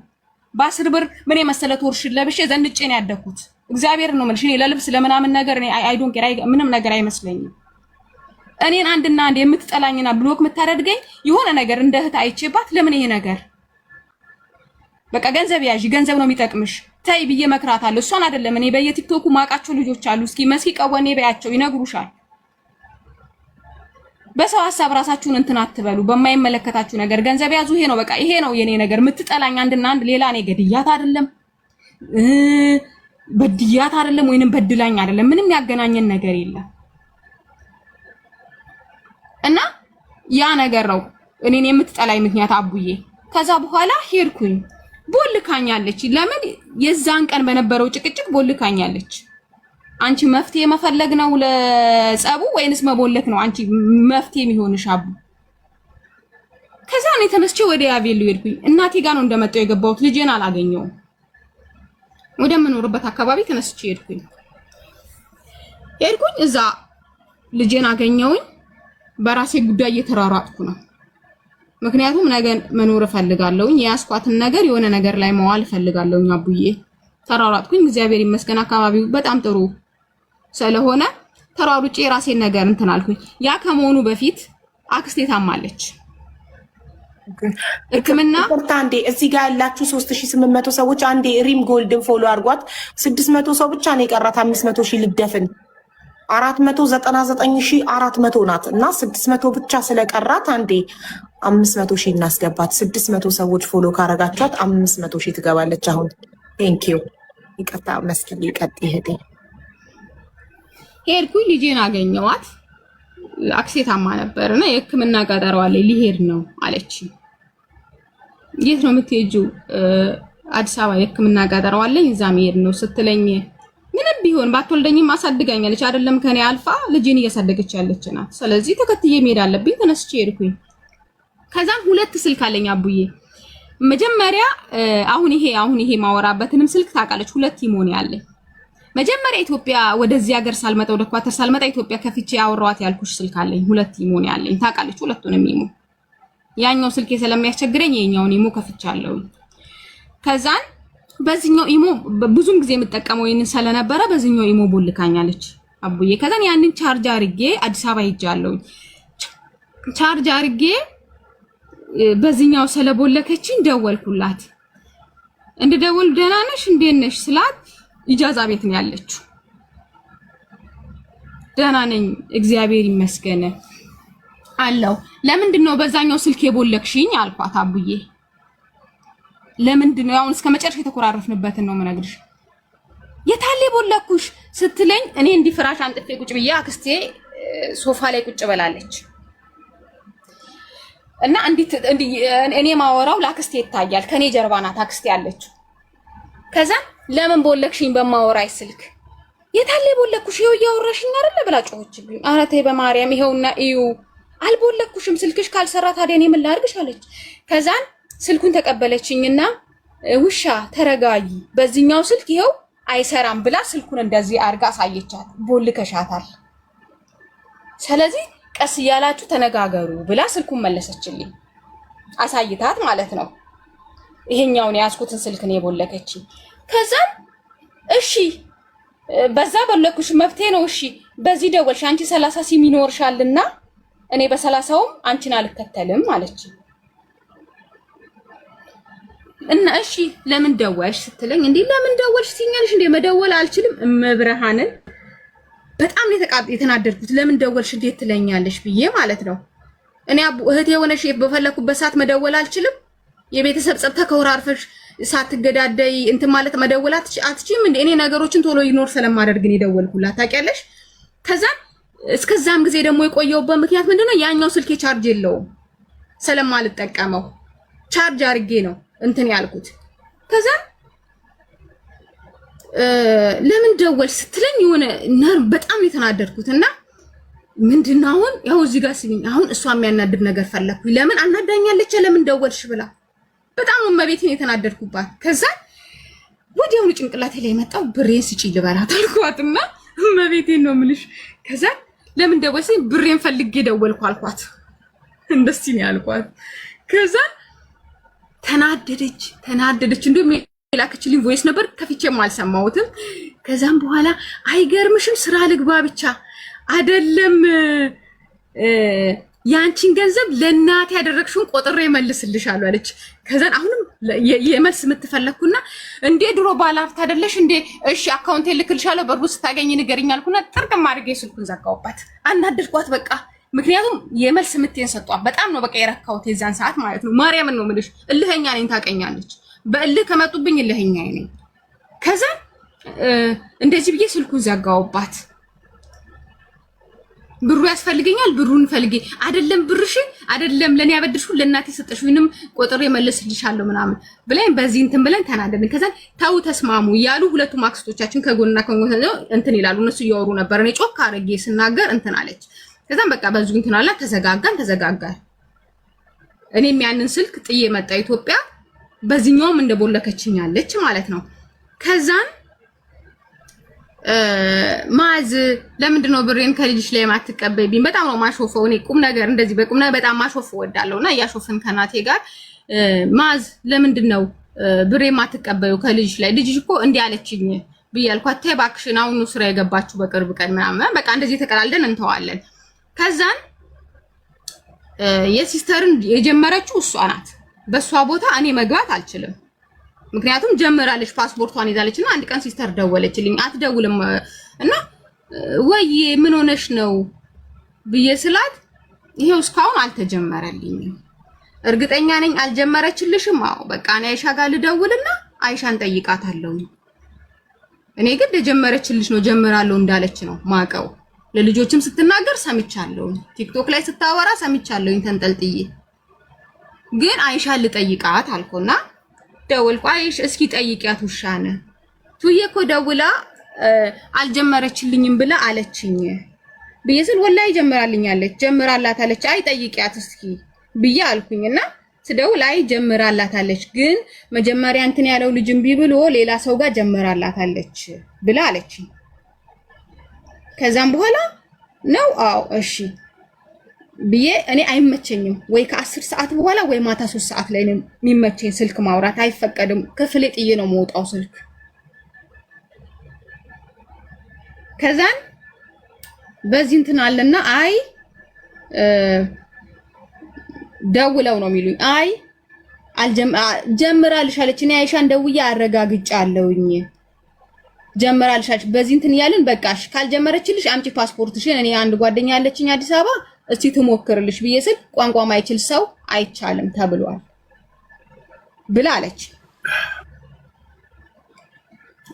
በ10 ብር ምን የመሰለ ቶርሽን ለብሼ ዘንጬ ነው ያደኩት። እግዚአብሔር ነው የምልሽ። እኔ ለልብስ ለምናምን ነገር እኔ አይ ዶንት ኬር ምንም ነገር አይመስለኝም። እኔን አንድና አንድ የምትጠላኝና ብሎክ የምታደርገኝ የሆነ ነገር እንደ እህት አይቼባት ለምን ይሄ ነገር በቃ ገንዘብ ያዢ፣ ገንዘብ ነው የሚጠቅምሽ ታይ ብዬ መክራታለሁ። እሷን አይደለም እኔ በየቲክቶኩ ማቃቸው ልጆች አሉ። እስኪ መስኪ ቀወኔ በያቸው ይነግሩሻል። በሰው ሐሳብ ራሳችሁን እንትን አትበሉ። በማይመለከታችሁ ነገር ገንዘብ ያዙ። ይሄ ነው በቃ ይሄ ነው የኔ ነገር። የምትጠላኝ አንድና አንድ ሌላ እኔ ገድያት አይደለም በድያት አይደለም ወይንም በድላኝ አይደለም። ምንም ያገናኘን ነገር የለም። እና ያ ነገር ነው እኔን የምትጠላኝ ምክንያት አቡዬ። ከዛ በኋላ ሄድኩኝ። ቦልካኛለች። ለምን የዛን ቀን በነበረው ጭቅጭቅ ቦልካኛለች። አንቺ መፍትሄ መፈለግ ነው ለጸቡ ወይንስ መቦለክ ነው አንቺ መፍትሄ የሚሆንሽ አቡ? ከዛ እኔ ተነስቼ ወደ ያቤሉ ሄድኩኝ። እናቴ ጋር ነው እንደመጣው የገባሁት። ልጄን አላገኘውም። ወደምኖርበት አካባቢ ተነስቼ ሄድኩኝ። እዛ ልጄን አገኘውኝ። በራሴ ጉዳይ እየተራራጥኩ ነው። ምክንያቱም ነገ መኖር እፈልጋለሁኝ። የያስኳትን ነገር የሆነ ነገር ላይ መዋል እፈልጋለሁኝ አቡዬ። ተራራጥኩኝ። እግዚአብሔር ይመስገን አካባቢው በጣም ጥሩ ስለሆነ ተራሩጬ የራሴን ነገር እንትን አልኩኝ። ያ ከመሆኑ በፊት አክስቴ ታማለች። ሕክምና አንዴ እዚህ ጋር ያላችሁ 3800 ሰዎች አንዴ ሪም ጎልድን ፎሎ አድርጓት። 600 ሰው ብቻ ነው የቀራት 500 ሺህ ልደፍን 499,400 ናት እና 600 ብቻ ስለቀራት አንዴ 500 ሺህ እናስገባት። 600 ሰዎች ፎሎ ካረጋችኋት 500 ሺህ ትገባለች። አሁን ቴንኪው ይቅርታ መስኪን ይቀጥ ይሄዴ ሄድኩኝ። ልጄን አገኘዋት። አክሴታማ ነበርና የሕክምና ቀጠሮ አለኝ ሊሄድ ነው አለች። የት ነው የምትሄጂው? አዲስ አበባ የሕክምና ቀጠሮ አለኝ እዛ መሄድ ነው ስትለኝ ምንም ቢሆን ባትወልደኝም አሳድጋኛለች አይደለም ከኔ አልፋ ልጄን እያሳደገች ያለች ናት። ስለዚህ ተከትዬ መሄድ አለብኝ። ተነስቼ ሄድኩኝ። ከዛም 2 ስልክ አለኝ አቡዬ። መጀመሪያ አሁን ይሄ ማወራበትንም ስልክ ታውቃለች። 2 ኢሞኒ አለኝ። መጀመሪያ ኢትዮጵያ ወደዚህ ሀገር ሳልመጣ ወደ ኳተር ሳልመጣ ኢትዮጵያ ከፍቼ አወራኋት ያልኩሽ ስልክ አለኝ። 2 ኢሞኒ አለኝ። ታውቃለች ሁለቱንም ኢሞ። ያኛው ስልኬ ስለሚያስቸግረኝ የኛውን ኢሞ ከፍቻለሁ። ከዛን በዚህኛው ኢሞ ብዙም ጊዜ የምጠቀመው ይሄንን ስለነበረ በዚህኛው ኢሞ ቦልካኛለች አቡዬ። ከዛን ያንን ቻርጅ አርጌ አዲስ አበባ ሄጃለሁ። ቻርጅ አርጌ በዚህኛው ስለቦለከችኝ ደወልኩላት። እንደደወል ደህና ነሽ እንዴት ነሽ ስላት ኢጃዛ ቤት ነው ያለችው። ደህና ነኝ እግዚአብሔር ይመስገን አለው። ለምንድን ነው በዛኛው ስልክ የቦለክሽኝ አልኳት አቡዬ። ለምንድን ነው አሁን እስከ መጨረሻ የተኮራረፍንበትን ነው የምነግርሽ። የታለ ቦለኩሽ ስትለኝ እኔ እንዲህ ፍራሽ አንጥፌ ቁጭ ብዬ አክስቴ ሶፋ ላይ ቁጭ ብላለች እና እንዲህ እኔ ማወራው ለአክስቴ ይታያል። ከኔ ጀርባ ናት አክስቴ ያለችው። ከዛ ለምን ቦለክሽኝ በማወራይ ስልክ የታለ ቦለኩሽ ይኸው እያወራሽኝ አይደለ ብላ ጮኸችብኝ። ኧረ ተይ በማርያም ይኸውና እዩ አልቦለኩሽም ስልክሽ ካልሰራ ታዲያ እኔ ምን ላድርግሽ አለች። ከዛን ስልኩን ተቀበለችኝና ውሻ ተረጋጊ በዚህኛው ስልክ ይኸው አይሰራም ብላ ስልኩን እንደዚህ አርጋ አሳየቻት። ቦልከሻታል። ስለዚህ ቀስ እያላችሁ ተነጋገሩ ብላ ስልኩን መለሰችልኝ። አሳይታት ማለት ነው። ይሄኛውን ያዝኩትን ስልክ ነው የቦለከችኝ። ከዛም እሺ በዛ በለኩሽ መብቴ ነው። እሺ በዚህ ደወልሽ አንቺ 30 ሲም ይኖርሻልና እኔ በ30ውም አንቺን አልከተልም አለች። እና እሺ ለምን ደወልሽ ስትለኝ እንዴ ለምን ደወልሽ ሲኛልሽ እንዴ መደወል አልችልም መብርሃንን በጣም የተናደድኩት ለምን ደወልሽ እንዴት ትለኛለሽ ብዬ ማለት ነው። እኔ እህቴ ሆነሽ በፈለኩበት ሰዓት መደወል አልችልም? የቤተሰብ ጸብ ተከወራርፈሽ ሳትገዳደይ እንትን ማለት መደወል አትችይም እንዴ? እኔ ነገሮችን ቶሎ ይኖር ስለማደርግ ነው የደወልኩላት ታውቂያለሽ። ከዛ እስከዛም ጊዜ ደግሞ የቆየውበት ምክንያት ምንድነው? ያኛው ስልኬ ቻርጅ የለውም ስለማልጠቀመው ቻርጅ አድርጌ ነው እንትን ያልኩት። ከዛ ለምን ደወልሽ ስትለኝ የሆነ በጣም የተናደድኩትና ምንድነው አሁን ያው እዚህ ጋር ስሚኝ፣ አሁን እሷ የሚያናድድ ነገር ፈለኩኝ። ለምን አናዳኛለች ለምን ደወልሽ ብላ በጣም እመቤቴን የተናደድኩባት። ከዛ ወዲያውኑ ጭንቅላቴ ላይ መጣው ብሬን ስጪ ልበላት አልኳትና እመቤቴን ነው የምልሽ። ከዛ ለምን ደወልሽ? ብሬን ፈልጌ ደወልኩ አልኳት። እንደዚህ ነው ያልኳት። ከዛ ተናደደች እንደውም የላከችልኝ ቮይስ ነበር ከፍቼም አልሰማሁትም። ከዛም በኋላ አይገርምሽም ስራ ልግባ ብቻ አይደለም ያንቺን ገንዘብ ለእናት ያደረግሽውን ቆጥሬ መልስልሻለሁ አለች። ከዛን አሁንም የመልስ የምትፈለኩና እንዴ ድሮ ባለሀብት አይደለሽ እንዴ? እሺ አካውንቴ ልክልሻለሁ በርቡ ስታገኝ ንገሪኝ አልኩና ጥርቅም አድርጌ ስልኩን ዘጋሁባት። አናደድኳት በቃ። ምክንያቱም የመልስ ምትየን ሰጧት። በጣም ነው በቃ የረካሁት የዛን ሰዓት ማለት ነው። ማርያምን ነው የምልሽ እልህኛ ነኝ ታውቀኛለች። በእልህ ከመጡብኝ እልህኛ ነኝ። ከዛ እንደዚህ ብዬ ስልኩን ዘጋሁባት። ብሩ ያስፈልገኛል ብሩን ፈልጌ አይደለም ብርሽ አይደለም ለኔ ያበድርሽው ለእናቴ ሰጠሽውንም ቆጥሬ መልስልሻለሁ ምናምን ብለን በዚህ እንትን ብለን ተናደድን። ከዛ ታው ተስማሙ እያሉ ሁለቱም አክስቶቻችን ከጎንና ከጎን እንትን ይላሉ። እነሱ እያወሩ ነበር። እኔ ጮክ አድርጌ ስናገር እንትን አለች። ከዛም በቃ በዚሁ እንትን አላ ተዘጋጋን። እኔም ያንን ስልክ ጥዬ መጣ ኢትዮጵያ። በዚህኛውም እንደቦለከችኝ አለች ማለት ነው። ከዛን ማዝ ለምንድን ነው ብሬን ከልጅሽ ላይ ማትቀበይብኝ? በጣም ነው ማሾፈው። እኔ ቁም ነገር እንደዚህ በቁም ነገር በጣም ማሾፍ እወዳለሁና እያሾፍን ከናቴ ጋር ማዝ ለምንድን ነው ብሬን ማትቀበዩ ከልጅሽ ላይ? ልጅሽ እኮ እንዲህ አለችኝ ብያልኳት፣ ተይ እባክሽን አሁን ነው ስራ የገባችሁ በቅርብ ቀን ምናምን በቃ እንደዚህ ተቀላልደን እንተዋለን። ከዛን የሲስተርን የጀመረችው እሷ ናት። በሷ ቦታ እኔ መግባት አልችልም። ምክንያቱም ጀምራለች ፓስፖርቷን ይዛለችና አንድ ቀን ሲስተር ደወለችልኝ። አትደውልም እና ወይ ምን ሆነሽ ነው ብዬ ስላት ይሄው እስካሁን አልተጀመረልኝም። እርግጠኛ ነኝ አልጀመረችልሽም? አዎ በቃ እኔ አይሻ ጋር ልደውልና አይሻን ጠይቃታለሁ። እኔ ግን የጀመረችልሽ ነው ጀምራለሁ እንዳለች ነው ማቀው። ለልጆችም ስትናገር ሰምቻለሁ። ቲክቶክ ላይ ስታወራ ሰምቻለሁ ተንጠልጥዬ። ግን አይሻን ልጠይቃት አልኩና ደውልኩ። አይሽ እስኪ ጠይቂያት ውሻነ ቱዬ እኮ ደውላ አልጀመረችልኝም ብላ አለችኝ ብዬ ስል ወላሂ ጀምራልኛለች ጀምራላታለች። አይ ጠይቂያት እስኪ ብዬ አልኩኝና ስደውል አይ ጀምራላታለች፣ ግን መጀመሪያ እንትን ያለው ልጅ እምቢ ብሎ ሌላ ሰው ጋር ጀምራላታለች ብላ አለችኝ። ከዛም በኋላ ነው አዎ እሺ ብዬ እኔ አይመቸኝም ወይ ከ10 ሰዓት በኋላ ወይ ማታ 3 ሰዓት ላይ ነው የሚመቸኝ ስልክ ማውራት አይፈቀድም። ክፍሌ ጥዬ ነው የምወጣው ስልክ። ከዛን በዚህ እንትን አለና አይ ደውለው ነው የሚሉኝ። አይ ጀምራልሻለች። እኔ አይሻን ደውዬ አረጋግጫለሁኝ ጀምራልሻለች። በዚህ እንትን ያለን በቃሽ ካልጀመረችልሽ አምጪ ፓስፖርትሽን። እኔ አንድ ጓደኛ ያለችኝ አዲስ አበባ እስቲ ትሞክርልሽ ብዬ ስል ቋንቋ ማይችል ሰው አይቻልም ተብሏል ብላ አለች።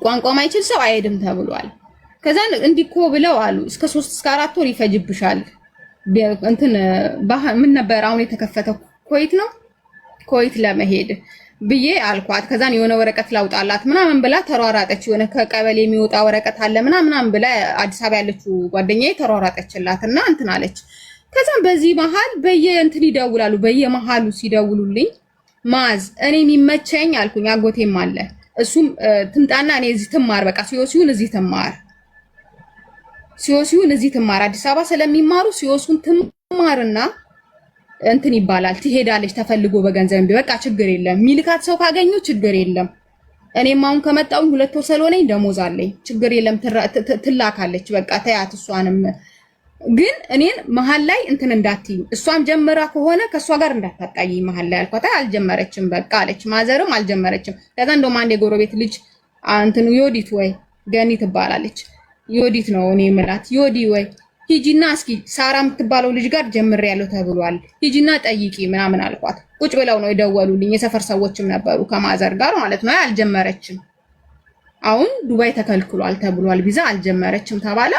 ቋንቋ ማይችል ሰው አይሄድም ተብሏል። ከዛ እንዲኮ ብለው አሉ እስከ 3 እስከ 4 ወር ይፈጅብሻል። እንትን ምን ነበር አሁን የተከፈተው ኮይት ነው ኮይት ለመሄድ ብዬ አልኳት። ከዛን የሆነ ወረቀት ላውጣላት ምናምን ብላ ተሯራጠች። የሆነ ከቀበሌ የሚወጣ ወረቀት አለ ምናምን ብላ አዲስ አበባ ያለችው ጓደኛዬ ተሯራጠችላትና እንትን አለች። ከዛም በዚህ መሃል በየእንትን ይደውላሉ። በየመሃሉ ሲደውሉልኝ ማዝ እኔ የሚመቸኝ አልኩኝ። አጎቴም አለ እሱም ትምጣና እኔ እዚህ ትማር በቃ ሲሆን እዚህ ትማር ሲወሲውን እዚህ ትማር አዲስ አበባ ስለሚማሩ ሲወሱን ትማርና እንትን ይባላል ትሄዳለች ተፈልጎ በገንዘብ በቃ ችግር የለም ሚልካት ሰው ካገኙ ችግር የለም እኔም አሁን ከመጣው 2 ወር ስለሆነኝ ደሞዝ አለኝ ችግር የለም ትላካለች በቃ ተያት እሷንም ግን እኔን መሃል ላይ እንትን እንዳትይ እሷም ጀመራ ከሆነ ከሷ ጋር እንዳታጣይ መሃል ላይ አልኳት አልጀመረችም በቃ አለች ማዘርም አልጀመረችም ከዛ እንደውም አንድ የጎረቤት ልጅ እንትን ዮዲት ወይ ገኒ ትባላለች ዮዲት ነው እኔ የምላት ዮዲ ወይ ሂጂና እስኪ ሳራ የምትባለው ልጅ ጋር ጀምሬያለሁ ተብሏል ሂጂና ጠይቂ ምናምን አልኳት ቁጭ ብለው ነው የደወሉልኝ የሰፈር ሰዎችም ነበሩ ከማዘር ጋር ማለት ነው አልጀመረችም አሁን ዱባይ ተከልክሏል ተብሏል ቪዛ አልጀመረችም ተባለ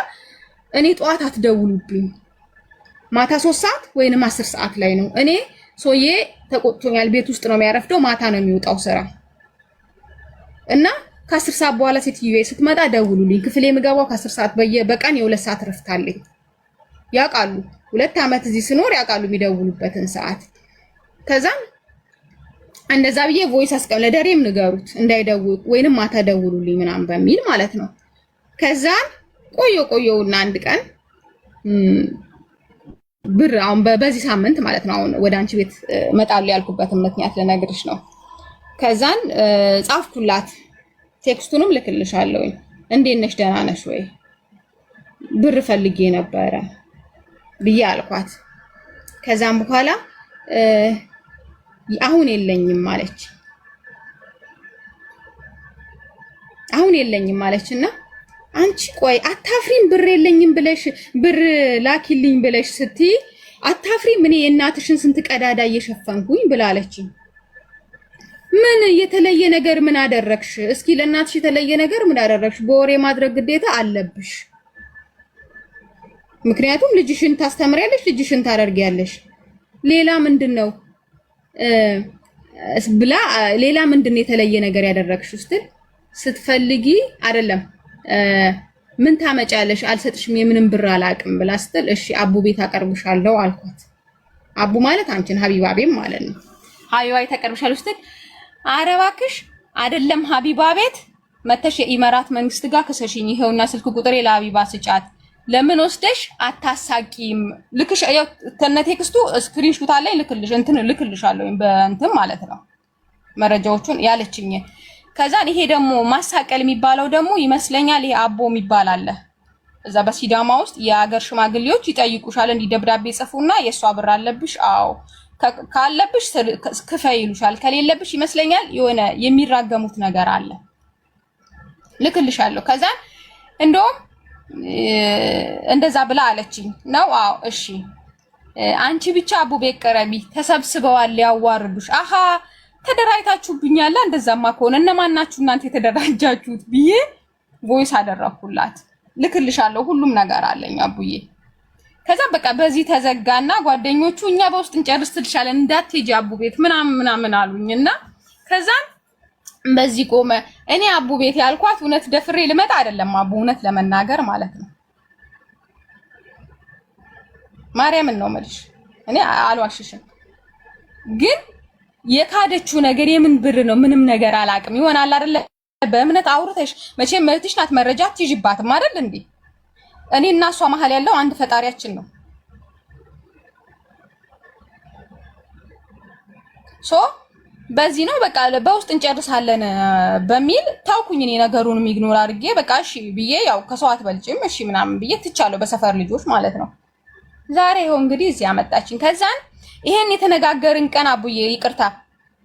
እኔ ጧት አትደውሉብኝ ማታ 3 ሰዓት ወይንም 10 ሰዓት ላይ ነው እኔ ሶዬ ተቆጥቶኛል ቤት ውስጥ ነው የሚያረፍደው ማታ ነው የሚወጣው ስራ እና ከ10 ሰዓት በኋላ ሴትዬ ስትመጣ ደውሉልኝ ክፍሌ የምገባው ከ10 ሰዓት በቀን የ2 ሰዓት ረፍታለኝ ያውቃሉ 2 አመት እዚህ ስኖር ያውቃሉ የሚደውሉበትን ሰዓት ከዛ እንደዛ ብዬ ቮይስ አስቀም ለደሬም ንገሩት እንዳይደውል ወይንም ማታ ደውሉልኝ ምናምን በሚል ማለት ነው ከዛ ቆየውና አንድ ቀን ብር አሁን በዚህ ሳምንት ማለት ነው አሁን ወደ አንቺ ቤት መጣሉ ያልኩበትን ምክንያት ለነግርሽ ነው ከዛን ጻፍኩላት ቴክስቱንም ልክልሻለሁ እንዴት ነሽ ደህና ነሽ ወይ ብር ፈልጌ ነበረ ብዬ አልኳት ከዛም በኋላ አሁን የለኝም ማለችና አንቺ ቆይ አታፍሪም ብር የለኝም ብለሽ ብር ላኪልኝ ብለሽ ስትይ አታፍሪም እኔ የእናትሽን ስንት ቀዳዳ እየሸፈንኩኝ ብላለችኝ ምን የተለየ ነገር ምን አደረግሽ እስኪ ለእናትሽ የተለየ ነገር ምን አደረግሽ በወሬ ማድረግ ግዴታ አለብሽ ምክንያቱም ልጅሽን ታስተምሪያለሽ ልጅሽን ታደርጊያለሽ ሌላ ምንድነው ብላ ሌላ ምንድነው የተለየ ነገር ያደረግሽ ስትፈልጊ አይደለም ምን ታመጫለሽ አልሰጥሽም የምንም ብር አላቅም ብላ ስትል እሺ አቡ ቤት አቀርብሻለሁ አልኳት አቡ ማለት አንቺን ሀቢባ ቤት ማለት ነው ሀቢባ ተቀርብሻለሁ ስትል ኧረ እባክሽ አይደለም ሀቢባ ቤት መተሽ የኢማራት መንግስት ጋር ከሰሽኝ ይሄውና ስልክ ቁጥሬ ለሀቢባ ስጫት ለምን ወስደሽ አታሳቂም ልክሽ ያው ተነቴክስቱ ስክሪንሾት አለኝ ልክልሻለሁ በእንትን ማለት ነው መረጃዎቹን ያለችኝ ከዛን ይሄ ደግሞ ማሳቀል የሚባለው ደግሞ ይመስለኛል ይሄ አቦ የሚባል አለ እዛ በሲዳማ ውስጥ የሀገር ሽማግሌዎች ይጠይቁሻል እንዲ ደብዳቤ ጽፉና የሷ ብር አለብሽ አዎ ካለብሽ ክፈይ ይሉሻል ከሌለብሽ ይመስለኛል የሆነ የሚራገሙት ነገር አለ ልክልሻለሁ ከዛን እንደውም እንደዛ ብላ አለችኝ ነው አዎ እሺ አንቺ ብቻ አቡ ቤት ቀረቢ ተሰብስበዋል ያዋርዱሽ አሃ ተደራይታችሁብኛል እንደዛማ ከሆነ እነማን ናችሁ እናንተ የተደራጃችሁት ብዬ ቮይስ አደረኩላት ልክልሻለሁ ሁሉም ነገር አለኝ አቡዬ ከዛ በቃ በዚህ ተዘጋና ጓደኞቹ እኛ በውስጥ እንጨርስልሻለን እንዳትሄጂ አቡ ቤት ምናምን አሉኝና ከዛ በዚህ ቆመ እኔ አቡ ቤት ያልኳት እውነት ደፍሬ ልመጣ አይደለም አቡ እውነት ለመናገር ማለት ነው ማርያምን ነው የምልሽ እኔ አልዋሽሽም ግን የካደችው ነገር የምን ብር ነው ምንም ነገር አላቅም ይሆናል አይደለ በእምነት አውርተሽ መቼም እህትሽ ናት መረጃ ትይዥባትም አይደል እንዴ እኔ እና እሷ መሀል ያለው አንድ ፈጣሪያችን ነው ሶ በዚህ ነው በቃ በውስጥ እንጨርሳለን በሚል ታውኩኝ እኔ ነገሩንም ኢግኖር አድርጌ በቃ እሺ ብዬ ያው ከሰው አትበልጭም እሺ ምናምን ብዬ ትቻለሁ በሰፈር ልጆች ማለት ነው ዛሬ ይኸው እንግዲህ እዚህ አመጣችኝ ከዛን ይሄን የተነጋገርን ቀን አቡዬ ይቅርታ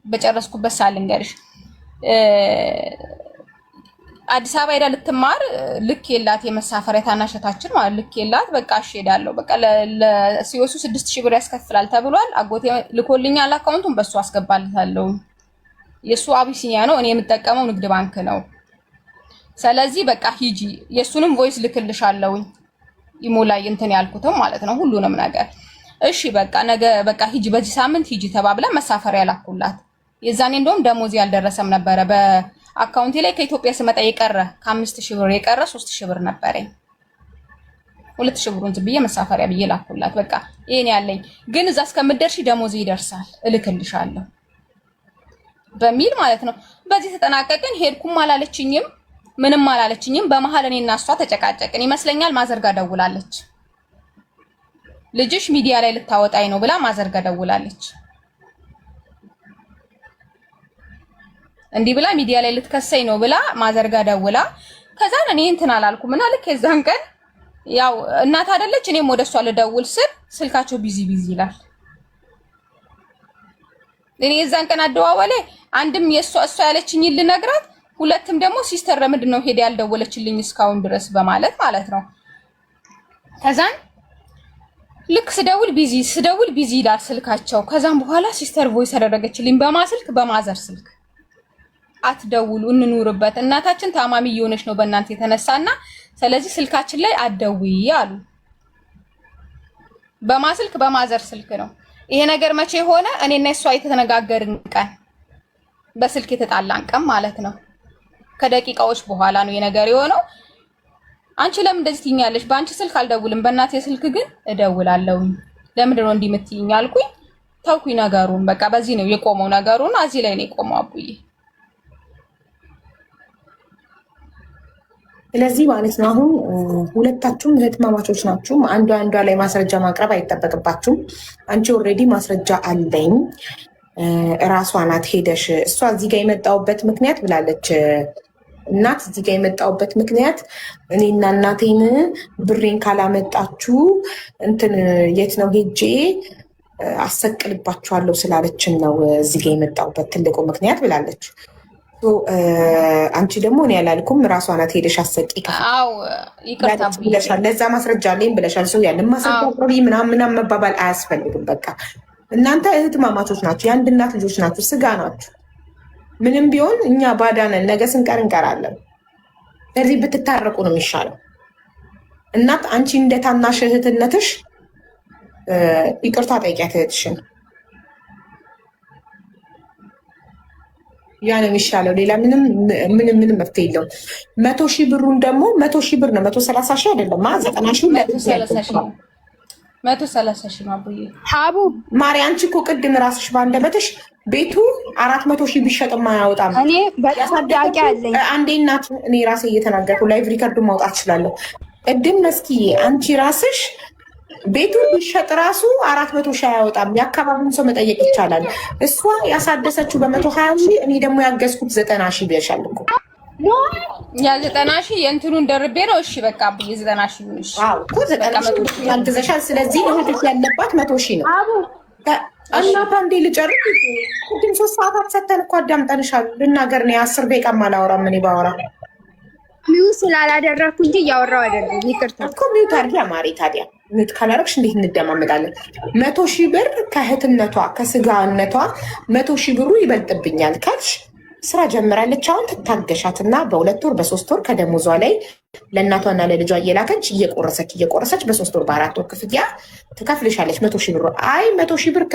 በጨረስኩበት ሳልንገርሽ አዲስ አበባ ሄዳ ልትማር ልክ የላት የመሳፈሪያ ታናሸታችን ማለት ልክ የላት በቃ እሺ ሄዳለሁ በቃ ለሲወሱ 6000 ብር ያስከፍላል ተብሏል አጎቴ ልኮልኛል አካውንቱን በሱ አስገባልታለሁ የሱ አቢሲኒያ ነው እኔ የምጠቀመው ንግድ ባንክ ነው ስለዚህ በቃ ሂጂ የሱንም ቮይስ ልክልሻለሁ ይሞላይ እንትን ያልኩትም ማለት ነው ሁሉንም ነገር እሺ በቃ ነገ በቃ ሂጂ በዚህ ሳምንት ሂጂ ተባብላ መሳፈሪያ ላኩላት የዛኔ እንደውም ደሞዝ ያልደረሰም ነበረ በአካውንቴ ላይ ከኢትዮጵያ ስመጣ የቀረ ከ5000 ብር የቀረ 3000 ብር ነበረኝ 2000 ብሩን ዝብዬ መሳፈሪያ ብዬ ላኩላት በቃ ይሄን ያለኝ ግን እዛ እስከምትደርሺ ደሞዝ ይደርሳል እልክልሻለሁ በሚል ማለት ነው በዚህ ተጠናቀቀን ሄድኩም አላለችኝም ምንም አላለችኝም። በመሀል እኔና እሷ ተጨቃጨቅን ይመስለኛል። ማዘርጋ ደውላለች። ልጅሽ ሚዲያ ላይ ልታወጣኝ ነው ብላ ማዘርጋ ደውላለች። እንዲህ ብላ ሚዲያ ላይ ልትከሰኝ ነው ብላ ማዘርጋ ደውላ ከዛን እኔ እንትን አላልኩም እና ልክ የዛን ቀን ያው እናት አይደለች እኔም ወደሷ ልደውል ስል ስልካቸው ቢዚ ይላል። እኔ የዛን ቀን አደዋወለ አንድም እሷ ያለችኝ ልነግራት፣ ሁለትም ደግሞ ሲስተር ለምንድን ነው ሄደ ያልደወለችልኝ እስካሁን ድረስ በማለት ማለት ነው። ከዛን ልክ ስደውል ቢዚ ይላል ስልካቸው። ከዛን በኋላ ሲስተር ቮይስ አደረገችልኝ በማዘር ስልክ አትደውሉ እንኑርበት፣ እናታችን ታማሚ እየሆነች ነው በእናንተ የተነሳና ስለዚህ ስልካችን ላይ አትደውይ አሉ። በማዘር ስልክ ነው ይሄ ነገር። መቼ ሆነ? እኔና እሷ የተነጋገርን ቀን በስልክ የተጣላን ቀን ማለት ነው። ከደቂቃዎች በኋላ ነው የነገር የሆነው። አንቺ ለምን እንደዚህ ትይኛለሽ? በአንቺ ስልክ አልደውልም፣ በእናቴ ስልክ ግን እደውላለሁ። ለምንድን ነው እንዲህ የምትይኝ አልኩኝ። ተውኩኝ ነገሩን። በቃ በዚህ ነው የቆመው ነገሩና እዚህ ላይ ነው የቆመው አቡዬ። ስለዚህ ማለት ነው አሁን ሁለታችሁም እህትማማቾች ናችሁ። አንዷ ላይ ማስረጃ ማቅረብ አይጠበቅባችሁም። አንቺ ኦልሬዲ ማስረጃ አለኝ እራሷ ናት ሄደሽ እሷ እዚህ ጋር የመጣሁበት ምክንያት ብላለች። እናት እዚህ ጋር የመጣሁበት ምክንያት እኔና እናቴን ብሬን ካላመጣችሁ እንትን የት ነው ሄጄ አሰቅልባችኋለሁ ስላለችን ነው እዚህ ጋር የመጣሁበት ትልቁ ምክንያት ብላለች። አንቺ ደግሞ እኔ ያላልኩም ራሷ ናት ሄደሽ አሰቂ ብለሻል። ለዛ ማስረጃ አለኝ ብለሻል። ሰው ያንን ማስረጃ አቅርቢ ምናምን መባባል አያስፈልግም። በቃ እናንተ እህትማማቾች ናችሁ፣ የአንድ እናት ልጆች ናችሁ፣ ስጋ ናችሁ። ምንም ቢሆን እኛ ባዳነን ነገ ስንቀር እንቀራለን። ስለዚህ ብትታረቁ ነው የሚሻለው። እናት አንቺ እንደ ታናሽ እህትነትሽ ይቅርታ ጠይቂያት እህትሽን። ያ ነው የሚሻለው። ሌላ ምንም መፍትሄ የለውም። 100,000 ብሩን ደግሞ 100,000 ብር ነው 130,000 አይደለም 90,000 130,000 ነው አቡዬ። ሀቡ ማሪ አንቺ እኮ ቅድም ራስሽ ባንደበትሽ ቤቱ 400,000 ቢሸጥም አያወጣም። እኔ በጣም ጥያቄ አለኝ። አንዴ እናት እኔ ራሴ እየተናገርኩ ላይቭ ሪከርዱን ማውጣት እችላለሁ። ቅድም መስኪዬ አንቺ ራስሽ ቤቱ ቢሸጥ ራሱ 400,000 አያወጣም። የአካባቢውን ሰው መጠየቅ ይቻላል። እሷ ያሳደሰችው በ120,000 እኔ ደግሞ ያገዝኩት 90,000 ብለሻል እኮ። ያ 90,000 የእንትኑን ደርቤ ነው። እሺ በቃ አቡዬ 90,000 ይሁንሽ። አዎ እኮ 90,000 ያግዘሻል። ስለዚህ እህትሽ ያለባት 100,000 ነው። እናት አንዴ ልጨርስ። ቅድም 3 ሰዓታት ሰተን እኮ አዳምጠንሻል። ልናገር ነው 10 ደቂቃ አላወራም። እኔ ባወራ ሚውት ስላላደረኩ እንጂ እያወራሁ አይደለም። ይቅርታ እኮ ሚውት አድርጊ አማሪ። ታዲያ ሚውት ካላረግሽ እንዴት እንደማመጣለን? 100,000 ብር ከእህትነቷ ከስጋነቷ 100,000 ብሩ ይበልጥብኛል ካልሽ ስራ ጀምራለች። አሁን ትታገሻትና በ2 ወር በ3 ወር ከደሞዟ ላይ ለእናቷና ለልጇ እየላከች እየቆረሰች በ3 ወር በ4 ወር ክፍያ ትከፍልሻለች 100,000 ብር። አይ 100,000 ብር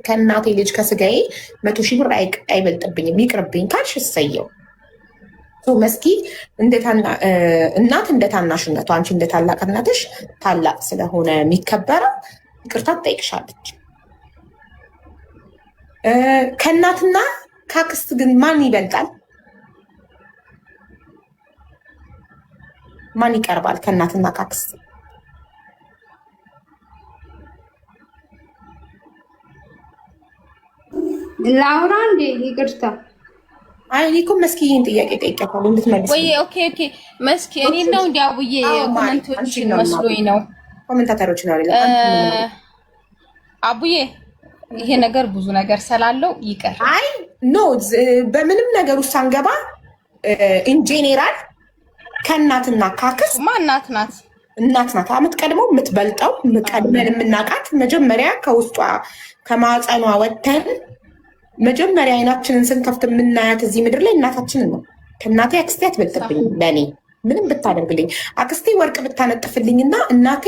ከእናቴ ልጅ ከስጋዬ 100,000 ብር አይበልጥብኝም ይቅርብኝ ካልሽ እሰየው። መስኪ እናት እንደ ታናሽነቷ አንቺ እንደ ታላቅ እናትሽ ታላቅ ስለሆነ የሚከበረው ይቅርታ ትጠይቅሻለች። ከእናትና ከአክስት ግን ማን ይበልጣል? ማን ይቀርባል ከእናትና ከአክስት? ላውራ እንዴ? ይቅርታ አይ እኔ እኮ መስኪዬን ጥያቄ ጠይቄያታለሁ እንድትመልስ። ወይ ኦኬ መስኪ እኔ ነው እንዲ አቡዬ ኮሜንቶች መስሎኝ ነው ኮሜንታተሮች ነው አቡዬ። ይሄ ነገር ብዙ ነገር ስላለው ይቀር። አይ ኖ በምንም ነገር ውስጥ ሳንገባ ኢንጄኔራል ከእናትና ካክስ እናት ናት የምትቀድመው የምትበልጠው ቀድመን የምናውቃት መጀመሪያ ከውስጧ ከማፀኗ ወተን መጀመሪያ አይናችንን ስንከፍት የምናያት እዚህ ምድር ላይ እናታችንን ነው። ከእናቴ አክስቴ አትበልጥብኝ። ለእኔ ምንም ብታደርግልኝ አክስቴ ወርቅ ብታነጥፍልኝና እናቴ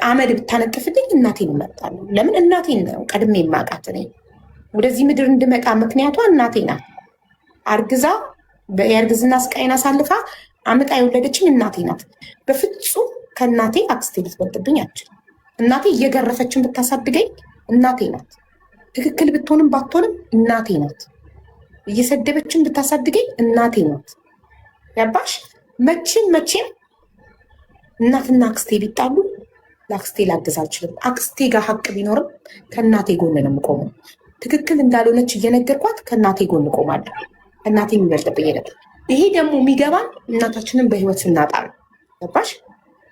አመድ ብታነጥፍልኝ እናቴን እመርጣለሁ። ለምን እናቴን ነው ቀድሜ የማውቃት። እኔ ወደዚህ ምድር እንድመጣ ምክንያቷ እናቴ ናት። አርግዛ የእርግዝና ስቃይን አሳልፋ አምጣ የወለደችኝ እናቴ ናት። በፍጹም ከእናቴ አክስቴ ልትበልጥብኝ አትችልም። እናቴ እየገረፈችን ብታሳድገኝ እናቴ ናት። ትክክል ብትሆንም ባትሆንም እናቴ ናት። እየሰደበችን ብታሳድገኝ እናቴ ናት። ገባሽ? መቼም እናትና አክስቴ ቢጣሉ ለአክስቴ ላግዝ አልችልም። አክስቴ ጋር ሀቅ ቢኖርም ከእናቴ ጎን ነው የምቆመው። ትክክል እንዳልሆነች እየነገርኳት ከእናቴ ጎን እቆማለሁ። እናቴ የሚበልጥብኝ ነበር። ይሄ ደግሞ የሚገባን እናታችንን በህይወት ስናጣ ነው። ገባሽ?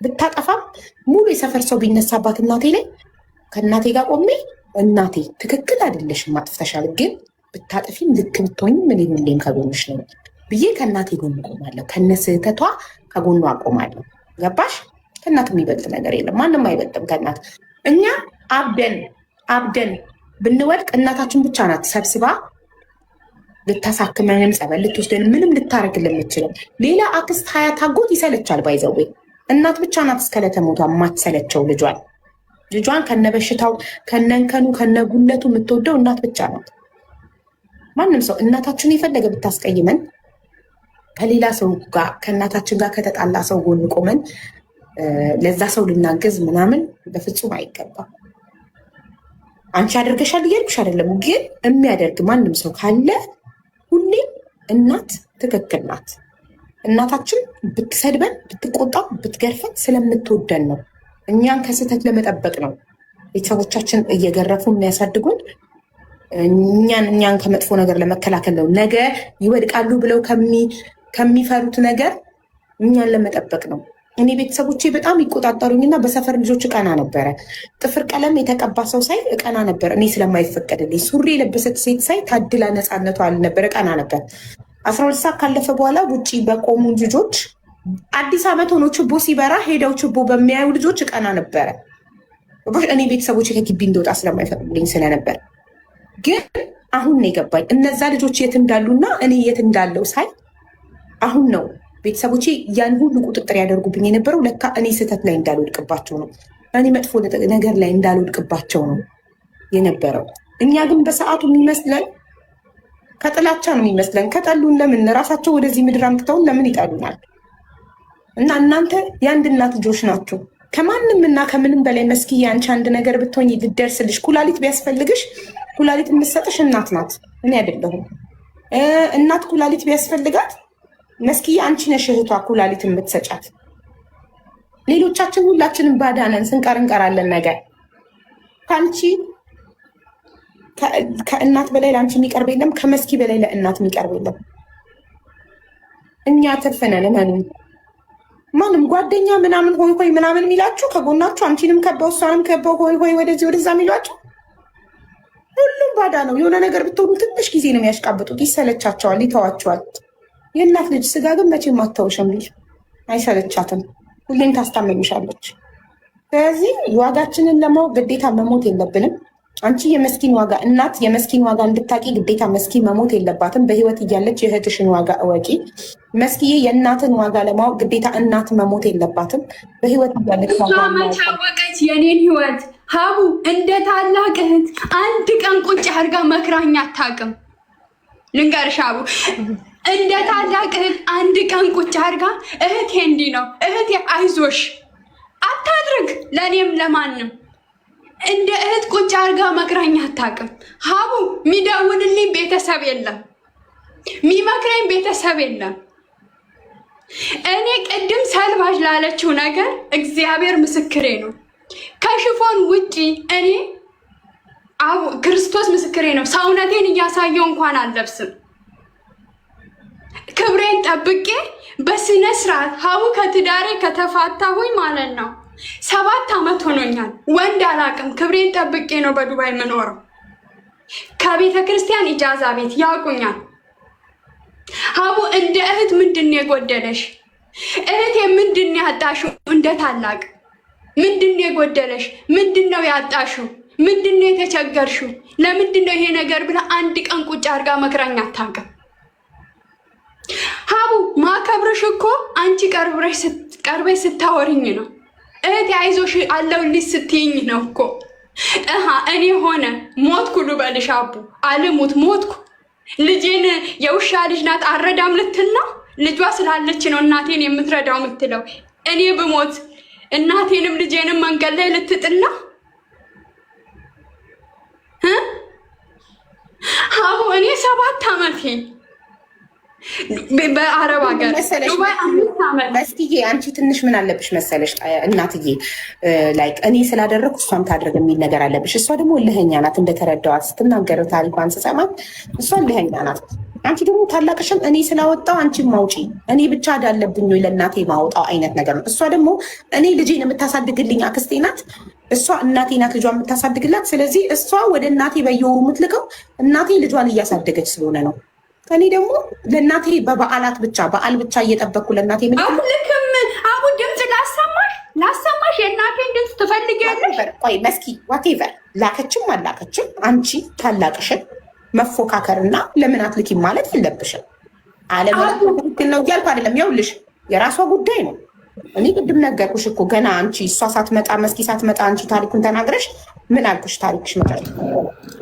ብታጠፋም ሙሉ የሰፈር ሰው ቢነሳባት እናቴ ላይ ከእናቴ ጋር ቆሜ እናቴ ትክክል አይደለሽም፣ አጥፍተሻል፣ ግን ብታጠፊም ልክ ብትሆኝም እኔ ሁሌም ከጎንሽ ነው ብዬ ከእናቴ ጎን እቆማለሁ። ከነ ስህተቷ ከጎኗ አቆማለሁ። ገባሽ? ከእናት የሚበልጥ ነገር የለም። ማንም አይበልጥም ከእናት። እኛ አብደን ብንወድቅ እናታችን ብቻ ናት ሰብስባ ልታሳክመንም ጸበል ልትወስደን ምንም ልታረግልን የምችለው። ሌላ አክስት ሀያት አጎት ይሰለቻል። ባይዘዌ እናት ብቻ ናት እስከለተሞቷ የማትሰለቸው ልጇን ከነበሽታው ከነንከኑ ከነጉለቱ የምትወደው እናት ብቻ ናት። ማንም ሰው እናታችን የፈለገ ብታስቀይመን ከሌላ ሰው ጋር ከእናታችን ጋር ከተጣላ ሰው ጎን ቆመን ለዛ ሰው ልናገዝ ምናምን በፍጹም አይገባም። አንቺ ያደርገሻል እያልኩሽ አይደለም፣ ግን የሚያደርግ ማንም ሰው ካለ ሁሌም እናት ትክክል ናት። እናታችን ብትሰድበን፣ ብትቆጣም፣ ብትገርፈን ስለምትወደን ነው። እኛን ከስህተት ለመጠበቅ ነው ቤተሰቦቻችን እየገረፉ የሚያሳድጉን። እኛን ከመጥፎ ነገር ለመከላከል ነው። ነገ ይወድቃሉ ብለው ከሚፈሩት ነገር እኛን ለመጠበቅ ነው። እኔ ቤተሰቦቼ በጣም ይቆጣጠሩኝና በሰፈር ልጆች እቀና ነበረ። ጥፍር ቀለም የተቀባ ሰው ሳይ እቀና ነበር፣ እኔ ስለማይፈቀድልኝ። ሱሪ የለበሰች ሴት ሳይ ታድላ ነፃነቷ አልነበረ፣ እቀና ነበር። 12 ሰዓት ካለፈ በኋላ ውጭ በቆሙ ልጆች አዲስ ዓመት ሆኖ ችቦ ሲበራ ሄደው ችቦ በሚያዩ ልጆች እቀና ነበረ። እኔ ቤተሰቦቼ ከግቢ እንደወጣ ስለማይፈቅዱልኝ ስለነበር። ግን አሁን ነው የገባኝ እነዛ ልጆች የት እንዳሉና እኔ የት እንዳለው ሳይ አሁን ነው ቤተሰቦቼ ያን ሁሉ ቁጥጥር ያደርጉብኝ የነበረው ለካ እኔ ስህተት ላይ እንዳልወድቅባቸው ነው። እኔ መጥፎ ነገር ላይ እንዳልወድቅባቸው ነው የነበረው። እኛ ግን በሰዓቱ የሚመስለን ከጥላቻ ነው የሚመስለን። ከጠሉን ለምን ራሳቸው ወደዚህ ምድር አምጥተውን ለምን ይጠሉናል? እና እናንተ የአንድ እናት ልጆች ናችሁ። ከማንም እና ከምንም በላይ መስኪዬ አንቺ አንድ ነገር ብትሆኝ ልደርስልሽ፣ ኩላሊት ቢያስፈልግሽ ኩላሊት የምትሰጥሽ እናት ናት፣ እኔ አይደለሁም። እናት ኩላሊት ቢያስፈልጋት መስኪዬ አንቺ ነሽ እህቷ ኩላሊት የምትሰጫት። ሌሎቻችን ሁላችንም ባዳ ነን፣ ስንቀር እንቀራለን። ነገር ከአንቺ ከእናት በላይ ለአንቺ የሚቀርብ የለም፣ ከመስኪ በላይ ለእናት የሚቀርብ የለም። እኛ ትርፍነን እመኑኝ። ማንም ጓደኛ ምናምን ሆይ ሆይ ምናምን የሚላችሁ ከጎናችሁ አንቺንም ከበው እሷንም ከበው ሆይ ሆይ ወደዚህ ወደዛ የሚሏችሁ ሁሉም ባዳ ነው። የሆነ ነገር ብትሆኑ ትንሽ ጊዜ ነው የሚያሽቃብጡት፣ ይሰለቻቸዋል፣ ይተዋቸዋል። የእናት ልጅ ስጋ ግን መቼም አታውሽም፣ አይሰለቻትም፣ ሁሌም ታስታመምሻለች። ስለዚህ ዋጋችንን ለማወቅ ግዴታ መሞት የለብንም። አንቺ የመስኪን ዋጋ እናት የመስኪን ዋጋ እንድታቂ ግዴታ መስኪን መሞት የለባትም። በህይወት እያለች የእህትሽን ዋጋ እወቂ። መስኪዬ የእናትን ዋጋ ለማወቅ ግዴታ እናት መሞት የለባትም። በህይወት እያለች ታወቀች የኔን ህይወት ሀቡ እንደ ታላቅ እህት አንድ ቀን ቁጭ አድርጋ መክራኝ አታውቅም። ልንገርሽ ሀቡ እንደ ታላቅ እህት አንድ ቀን ቁጭ አድርጋ እህቴ እንዲህ ነው እህቴ አይዞሽ አታድርግ ለእኔም ለማንም እንደ እህት ቁጭ አድርጋ መክራኝ አታውቅም። ሀቡ ሚደውልልኝ ቤተሰብ የለም፣ ሚመክረኝ ቤተሰብ የለም። እኔ ቅድም ሰልባጅ ላለችው ነገር እግዚአብሔር ምስክሬ ነው። ከሽፎን ውጪ እኔ ክርስቶስ ምስክሬ ነው። ሰውነቴን እያሳየው እንኳን አልለብስም። ክብሬን ጠብቄ በስነ ስርዓት ሀቡ ከትዳሬ ከተፋታሁኝ ማለት ነው 7 ዓመት ሆኖኛል። ወንድ አላቅም። ክብሬን ጠብቄ ነው በዱባይ የምኖረው። ከቤተ ክርስቲያን ኢጃዛ ቤት ያውቁኛል። ሀቡ እንደ እህት ምንድን ነው የጎደለሽ? እህቴ ምንድን ነው ያጣሽው? እንደ ታላቅ ምንድን ነው የጎደለሽ? ምንድን ነው ያጣሽው? ምንድን ነው የተቸገርሽው? ለምንድን ነው ይሄ ነገር ብላ አንድ ቀን ቁጭ አድርጋ መክራኝ አታውቅም። ሀቡ ማከብርሽ እኮ አንቺ ቀርበሽ ስታወሪኝ ነው። እህቴ አይዞሽ አለሁልሽ ስትይኝ ነው እኮ። እኔ ሆነ ሞትኩ ልበልሽ አቡ አልሙት ሞትኩ። ልጄን የውሻ ልጅ ናት አረዳም ልትል ነው። ልጇ ስላለች ነው እናቴን የምትረዳው የምትለው። እኔ ብሞት እናቴንም ልጄንም መንገድ ላይ ልትጥል ነው። ሀቡ እኔ 7 ዓመቴ በአረብ ሀገር ዱባይ 5 ዓመት መስኪዬ አንቺ ትንሽ ምን አለብሽ መሰለሽ እናትዬ፣ ላይክ እኔ ስላደረግኩ እሷም ታድርግ የሚል ነገር አለብሽ። እሷ ደግሞ እልኸኛ ናት፣ እንደተረዳዋት ስትናገረው ታሪኳን ስሰማት እሷ እልኸኛ ናት። አንቺ ደግሞ ታላቅሽም እኔ ስላወጣው አንቺም ማውጪ እኔ ብቻ እንዳለብኝ ወይ ለእናቴ ማውጣው አይነት ነገር ነው። እሷ ደግሞ እኔ ልጄን የምታሳድግልኝ አክስቴ ናት። እሷ እናቴ ናት ልጇን የምታሳድግላት። ስለዚህ እሷ ወደ እናቴ በየወሩ የምትልከው እናቴ ልጇን እያሳደገች ስለሆነ ነው። እኔ ደግሞ ለእናቴ በበዓላት ብቻ በዓል ብቻ እየጠበቅኩ ለእናቴ ልክም አቡ ድምፅ ላሰማሽ የእናቴን ድምፅ ትፈልጊያለሽ? ቆይ መስኪ ዋቴቨር ላከችም አላከችም አንቺ ታላቅሽን መፎካከርና ለምን አትልኪም ማለት የለብሽም። አለመላክ ትክክል ነው እያልኩ አይደለም። ይኸውልሽ የራሷ ጉዳይ ነው። እኔ ቅድም ነገርኩሽ እኮ ገና አንቺ እሷ ሳትመጣ መስኪ ሳትመጣ አንቺ ታሪኩን ተናግረሽ ምን አልኩሽ? ታሪክሽ መጣች።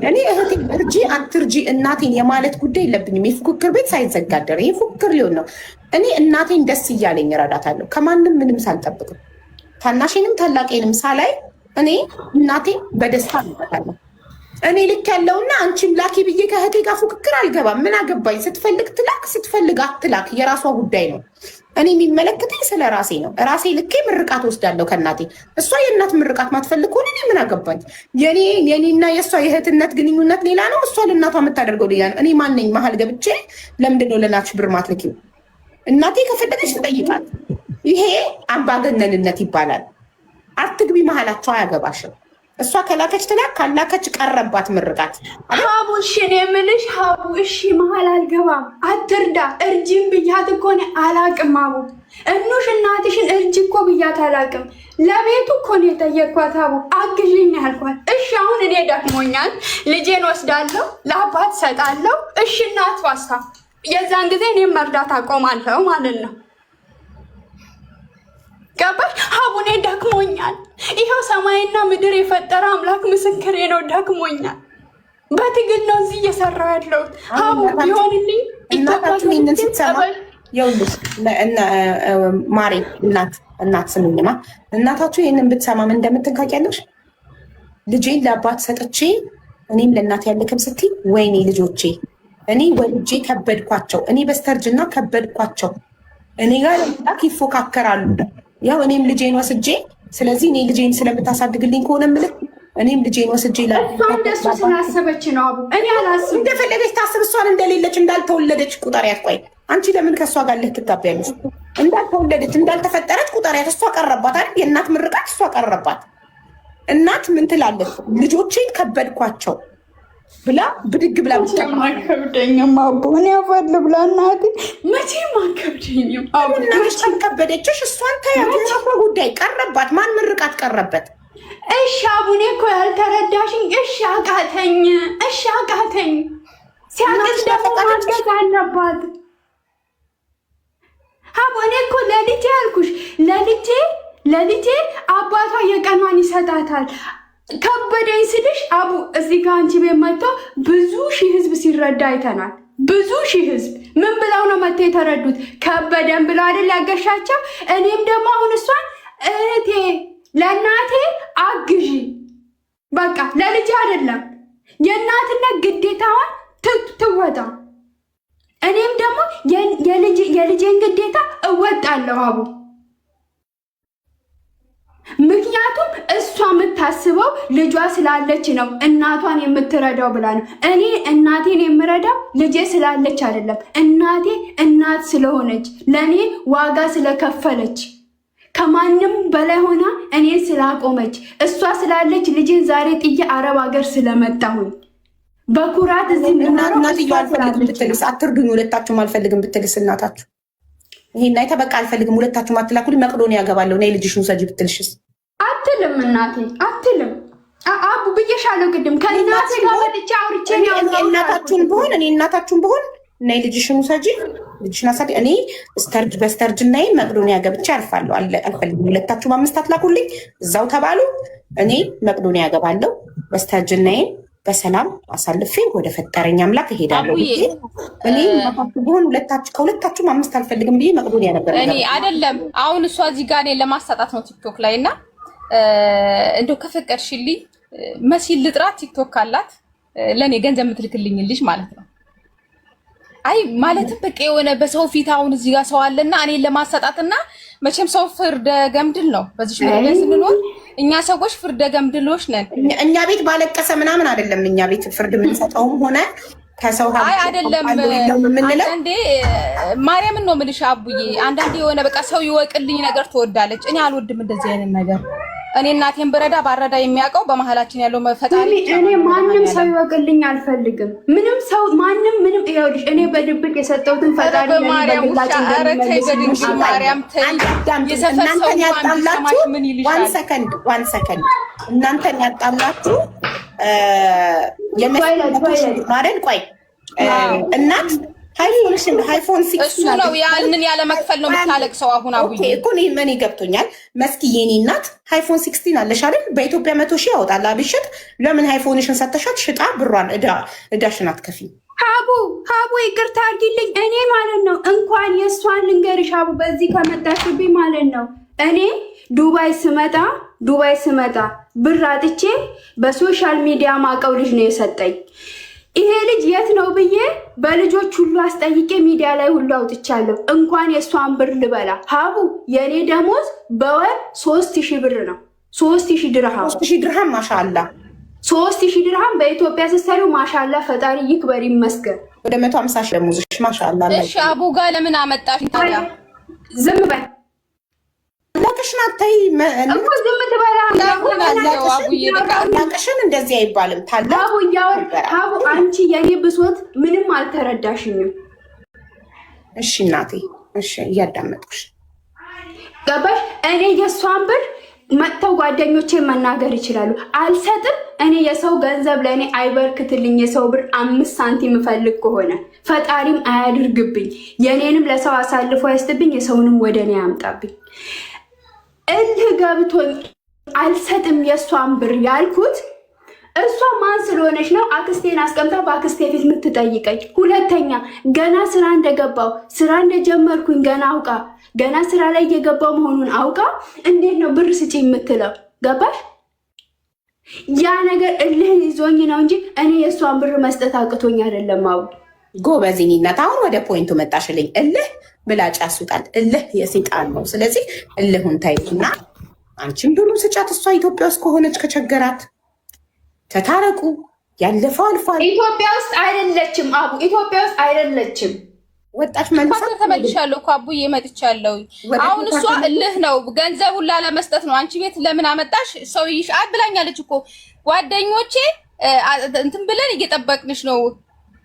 እኔ እህቴ እርጂ አትርጂ እናቴን የማለት ጉዳይ የለብኝም። የፉክክር ቤት ሳይዘጋደር ይሄ ፉክክር ሊሆን ነው። እኔ እናቴን ደስ እያለኝ እረዳታለሁ ከማንም ምንም ሳልጠብቅም ታናሽንም ታላቄንም ሳላይ እኔ እናቴን በደስታ እረዳታለሁ። እኔ ልክ ያለውና አንቺም ላኪ ብዬ ከእህቴ ጋር ፉክክር አልገባም። ምን አገባኝ? ስትፈልግ ትላክ፣ ስትፈልግ አትላክ፣ የራሷ ጉዳይ ነው። እኔ የሚመለከተኝ ስለ ራሴ ነው። ራሴ ልኬ ምርቃት ወስዳለሁ ከእናቴ። እሷ የእናት ምርቃት ማትፈልግ ሆነ እኔ ምን አገባኝ? የኔና የእሷ የእህትነት ግንኙነት ሌላ ነው፣ እሷ ለእናቷ የምታደርገው ሌላ ነው። እኔ ማነኝ መሀል ገብቼ ለምንድነው ለእናትሽ ብር ማትልኪው? እናቴ ከፈለገች ትጠይቃል። ይሄ አምባገነንነት ይባላል። አትግቢ መሀላቸው፣ አያገባሽም። እሷ ከላከች ትላክ፣ ካላከች ቀረባት ምርቃት። ሀቡ እሺ እኔ የምልሽ ሀቡ እሺ መሀል አልገባም። አትርዳ እርጂን ብያት እኮ እኔ አላቅም። ሀቡ እኑሽ እናትሽን እርጂ እኮ ብያት አላቅም። ለቤቱ እኮ ነው የጠየቅኳት። ሀቡ አግዥኝ ያልኳት። እሺ አሁን እኔ ደክሞኛል፣ ልጄን ወስዳለሁ፣ ለአባት ሰጣለሁ። እሺ እናት ዋሳ የዛን ጊዜ እኔም መርዳት አቆማለሁ ማለት ነው። ገባሽ? ሀቡኔ ደክሞኛል። ይኸው ሰማይና ምድር የፈጠረ አምላክ ምስክሬ ነው። ደክሞኛል። በትግል ነው እዚህ እየሰራሁ ያለሁት። ሀቡ ቢሆንልኝ እናታችሁ ይህንን ስትሰማ ይኸውልሽ ማሬ እናት ስምኝማ እናታችሁ ይህንን ብትሰማ ምን እንደምትል ታውቂያለሽ? ልጄን ለአባት ሰጥቼ እኔም ለእናት ያለክም ስትይ ወይኔ ልጆቼ እኔ ወልጄ ከበድኳቸው፣ እኔ በስተርጅና ከበድኳቸው፣ እኔ ጋር ለመጣክ ይፎካከራሉ። ያው እኔም ልጄን ወስጄ ስለዚህ እኔ ልጄን ስለምታሳድግልኝ ከሆነ ምልክ እኔም ልጄን ወስጄ እንደሱ ስላሰበች ነው። አቡ እኔ አላስብም። እንደፈለገች ታስብ። እሷን እንደሌለች እንዳልተወለደች ቁጠሪያት። ቆይ አንቺ ለምን ከእሷ ጋር ልትጋቢያለሽ? እንዳልተወለደች እንዳልተፈጠረች ቁጠሪያት። እሷ ቀረባት አይደል? የእናት ምርቃት እሷ ቀረባት። እናት ምን ትላለች? ልጆቼን ከበድኳቸው ብላ ብድግ ብላ ማከብደኝም አቦ እኔ አፈል ብላ እናት መቼም አከብደኝም። እናትሽ ከበደችሽ እሷን ተያት። ጉዳይ ቀረባት። ማን ምርቃት ቀረበት? እሺ አቡኔ እኮ ያልተረዳሽኝ። እሺ አቃተኝ፣ እሺ አቃተኝ። ሲያቅት ደግሞ ማገዝ አለባት። አቡኔ እኮ ለልጄ ያልኩሽ ለልጄ አባቷ የቀኗን ይሰጣታል። ከበደኝ ስልሽ አቡ እዚህ ጋር አንቺ ቤት መጥቶ ብዙ ሺህ ህዝብ ሲረዳ አይተናል። ብዙ ሺህ ህዝብ ምን ብለው ነው መጥተው የተረዱት? ከበደን ብለው አይደል ያገሻቸው። እኔም ደግሞ አሁን እሷን እህቴ ለእናቴ አግዢ በቃ ለልጅ አይደለም የእናትነት ግዴታዋን ትወጣ። እኔም ደግሞ የልጄን ግዴታ እወጣለሁ አቡ። ምክንያቱም እሷ የምታስበው ልጇ ስላለች ነው እናቷን የምትረዳው ብላ ነው። እኔ እናቴን የምረዳው ልጄ ስላለች አይደለም። እናቴ እናት ስለሆነች ለእኔ ዋጋ ስለከፈለች ከማንም በላይ ሆና እኔን ስላቆመች እሷ ስላለች ልጄን ዛሬ ጥዬ አረብ ሀገር ስለመጣሁኝ በኩራት እዚህ እናትዬው አልፈልግም ብትልስ አትርዱኝ፣ ሁለታችሁም አልፈልግም ብትልስ እናታችሁ ይሄን አይታ በቃ አልፈልግም ሁለታችሁም አትላኩልኝ መቅዶኒያ ያገባለሁ ነይ ልጅሽን ውሰጂ ብትልሽስ? አትልም እናቴ አትልም። አቡ ብዬሻለሁ ቅድም ከእናቴ ጋር ወጥቼ አውርቼ ነው እኔ እናታችሁን ብሆን ነይ ልጅሽን ውሰጂ ልጅሽን አሳዲ እኔ በስተርጅናዬ መቅዶኒያ ገብቼ አልፋለሁ። አልፈልግም ሁለታችሁም 5 አትላኩልኝ እዛው ተባሉ። እኔ መቅዶኒያ ያገባለሁ በስተርጅናዬ በሰላም አሳልፌ ወደ ፈጠረኝ አምላክ እሄዳለሁ። እኔ ቢሆን ከሁለታችሁም 5 አልፈልግም ብዬ መቅዶኒያ ነበር። እኔ አይደለም አሁን እሷ እዚህ ጋር እኔ ለማሳጣት ነው ቲክቶክ ላይ እና እንደው ከፈቀድሽልኝ መሲል ልጥራት ቲክቶክ ካላት ለእኔ ገንዘብ የምትልክልኝ ልጅ ማለት ነው። አይ ማለትም በቃ የሆነ በሰው ፊት አሁን እዚህ ጋር ሰው አለና እኔን ለማሰጣትና መቼም ሰው ፍርደ ገምድል ነው። በዚህ ምድር ላይ ስንኖር እኛ ሰዎች ፍርደ ገምድሎች ነን። እኛ ቤት ባለቀሰ ምናምን አይደለም እኛ ቤት ፍርድ የምንሰጠውም ሆነ ከሰው አይ አይደለም። አንዳንዴ ማርያምን ነው የምልሽ አቡዬ፣ አንዳንዴ የሆነ በቃ ሰው ይወቅልኝ ነገር ትወዳለች። እኔ አልወድም እንደዚህ አይነት ነገር። እኔ እናቴን ብረዳ ባረዳ የሚያውቀው በመሀላችን ያለው ፈጣሪ። እኔ ማንም ሰው ይወቅልኝ አልፈልግም። ምንም ሰው ማንም ምንም ይኸውልሽ፣ እኔ በድብቅ የሰጠሁትን ፈጣሪ በማርያም ውሻ አረተይ በድንግል ማርያም ተይ። የሰፈር ሰው ያጣላችሁ ምን ይልሻል? ዋን ሰከንድ እናንተን ያጣላችሁ የመስማረን ቆይ እናት ሃይፎን 6 እሱ ነው ያንን ያለ መክፈል ነው የምታለቅሰው። አሁን አቡዬ እኮ ምን ገብቶኛል። መስኪ የኔ እናት ሃይፎን 16 አለሽ አይደል? በኢትዮጵያ 100 ሺህ ያወጣል አብሽት። ለምን ሃይፎንሽን ሰተሻት ሽጣ ብሯን እዳሽን አትከፊ? ሀቡ ይቅርታ አድርጊልኝ። እኔ ማለት ነው እንኳን የእሷን ልንገርሽ ሀቡ፣ በዚህ ከመጣሽብኝ ማለት ነው እኔ ዱባይ ስመጣ ብር አጥቼ በሶሻል ሚዲያ ማቀው ልጅ ነው የሰጠኝ። ይሄ ልጅ የት ነው ብዬ በልጆች ሁሉ አስጠይቄ ሚዲያ ላይ ሁሉ አውጥቻለሁ። እንኳን የእሷን ብር ልበላ ሀቡ፣ የእኔ ደሞዝ በወር 3000 ብር ነው። 3000 ድርሃም 3000 ድርሃም ማሻአላ 3000 ድርሃም በኢትዮጵያ ስትሰሪው ማሻአላ ፈጣሪ ይክበር ይመስገን። ወደ 150 ሺህ ደሞዝሽ ማሻአላ። እሺ አቡ ጋር ለምን አመጣሽ ታዲያ? ዝም በል ላቅሽን አታይ እኮ ዝም ትበላ። ላቅሽን እንደዚህ አይባልም። ታላቁ ሀቡ አንቺ የኔ ብሶት ምንም አልተረዳሽኝም። እሺ እናቴ፣ እሺ እያዳመጥኩሽ ገባሽ? እኔ የእሷን ብር መጥተው ጓደኞቼ መናገር ይችላሉ። አልሰጥም። እኔ የሰው ገንዘብ ለእኔ አይበርክትልኝ። የሰው ብር 5 ሳንቲም እፈልግ ከሆነ ፈጣሪም አያድርግብኝ። የኔንም ለሰው አሳልፎ አይስጥብኝ፣ የሰውንም ወደ እኔ ያምጣብኝ። እልህ ገብቶኝ አልሰጥም የእሷን ብር ያልኩት እሷ ማን ስለሆነች ነው አክስቴን አስቀምጣ በአክስቴ ፊት የምትጠይቀኝ? ሁለተኛ ገና ስራ እንደጀመርኩኝ ገና ስራ ላይ እየገባው መሆኑን አውቃ እንዴት ነው ብር ስጪ የምትለው? ገባሽ? ያ ነገር እልህ ይዞኝ ነው እንጂ እኔ የእሷን ብር መስጠት አቅቶኝ አይደለም። አቡ ጎበዝኝነት። አሁን ወደ ፖይንቱ መጣሽልኝ። እልህ ብላጭ ያስውጣል። እልህ የሴጣን ነው። ስለዚህ እልሁን ታይቱና አንቺም ብሩን ስጫት። እሷ ኢትዮጵያ ውስጥ ከሆነች ከቸገራት ተታረቁ። ያለፈው አልፏል። ኢትዮጵያ ውስጥ አይደለችም አቡ፣ ኢትዮጵያ ውስጥ አይደለችም። ወጣች መልሳ ተመልሻለሁ እኮ አቡዬ መጥቻለሁ። አሁን እሷ እልህ ነው ገንዘቡን ላለመስጠት ነው። አንቺ ቤት ለምን አመጣሽ? ሰው ይሻል ብላኛለች እኮ ጓደኞቼ እንትን ብለን እየጠበቅንሽ ነው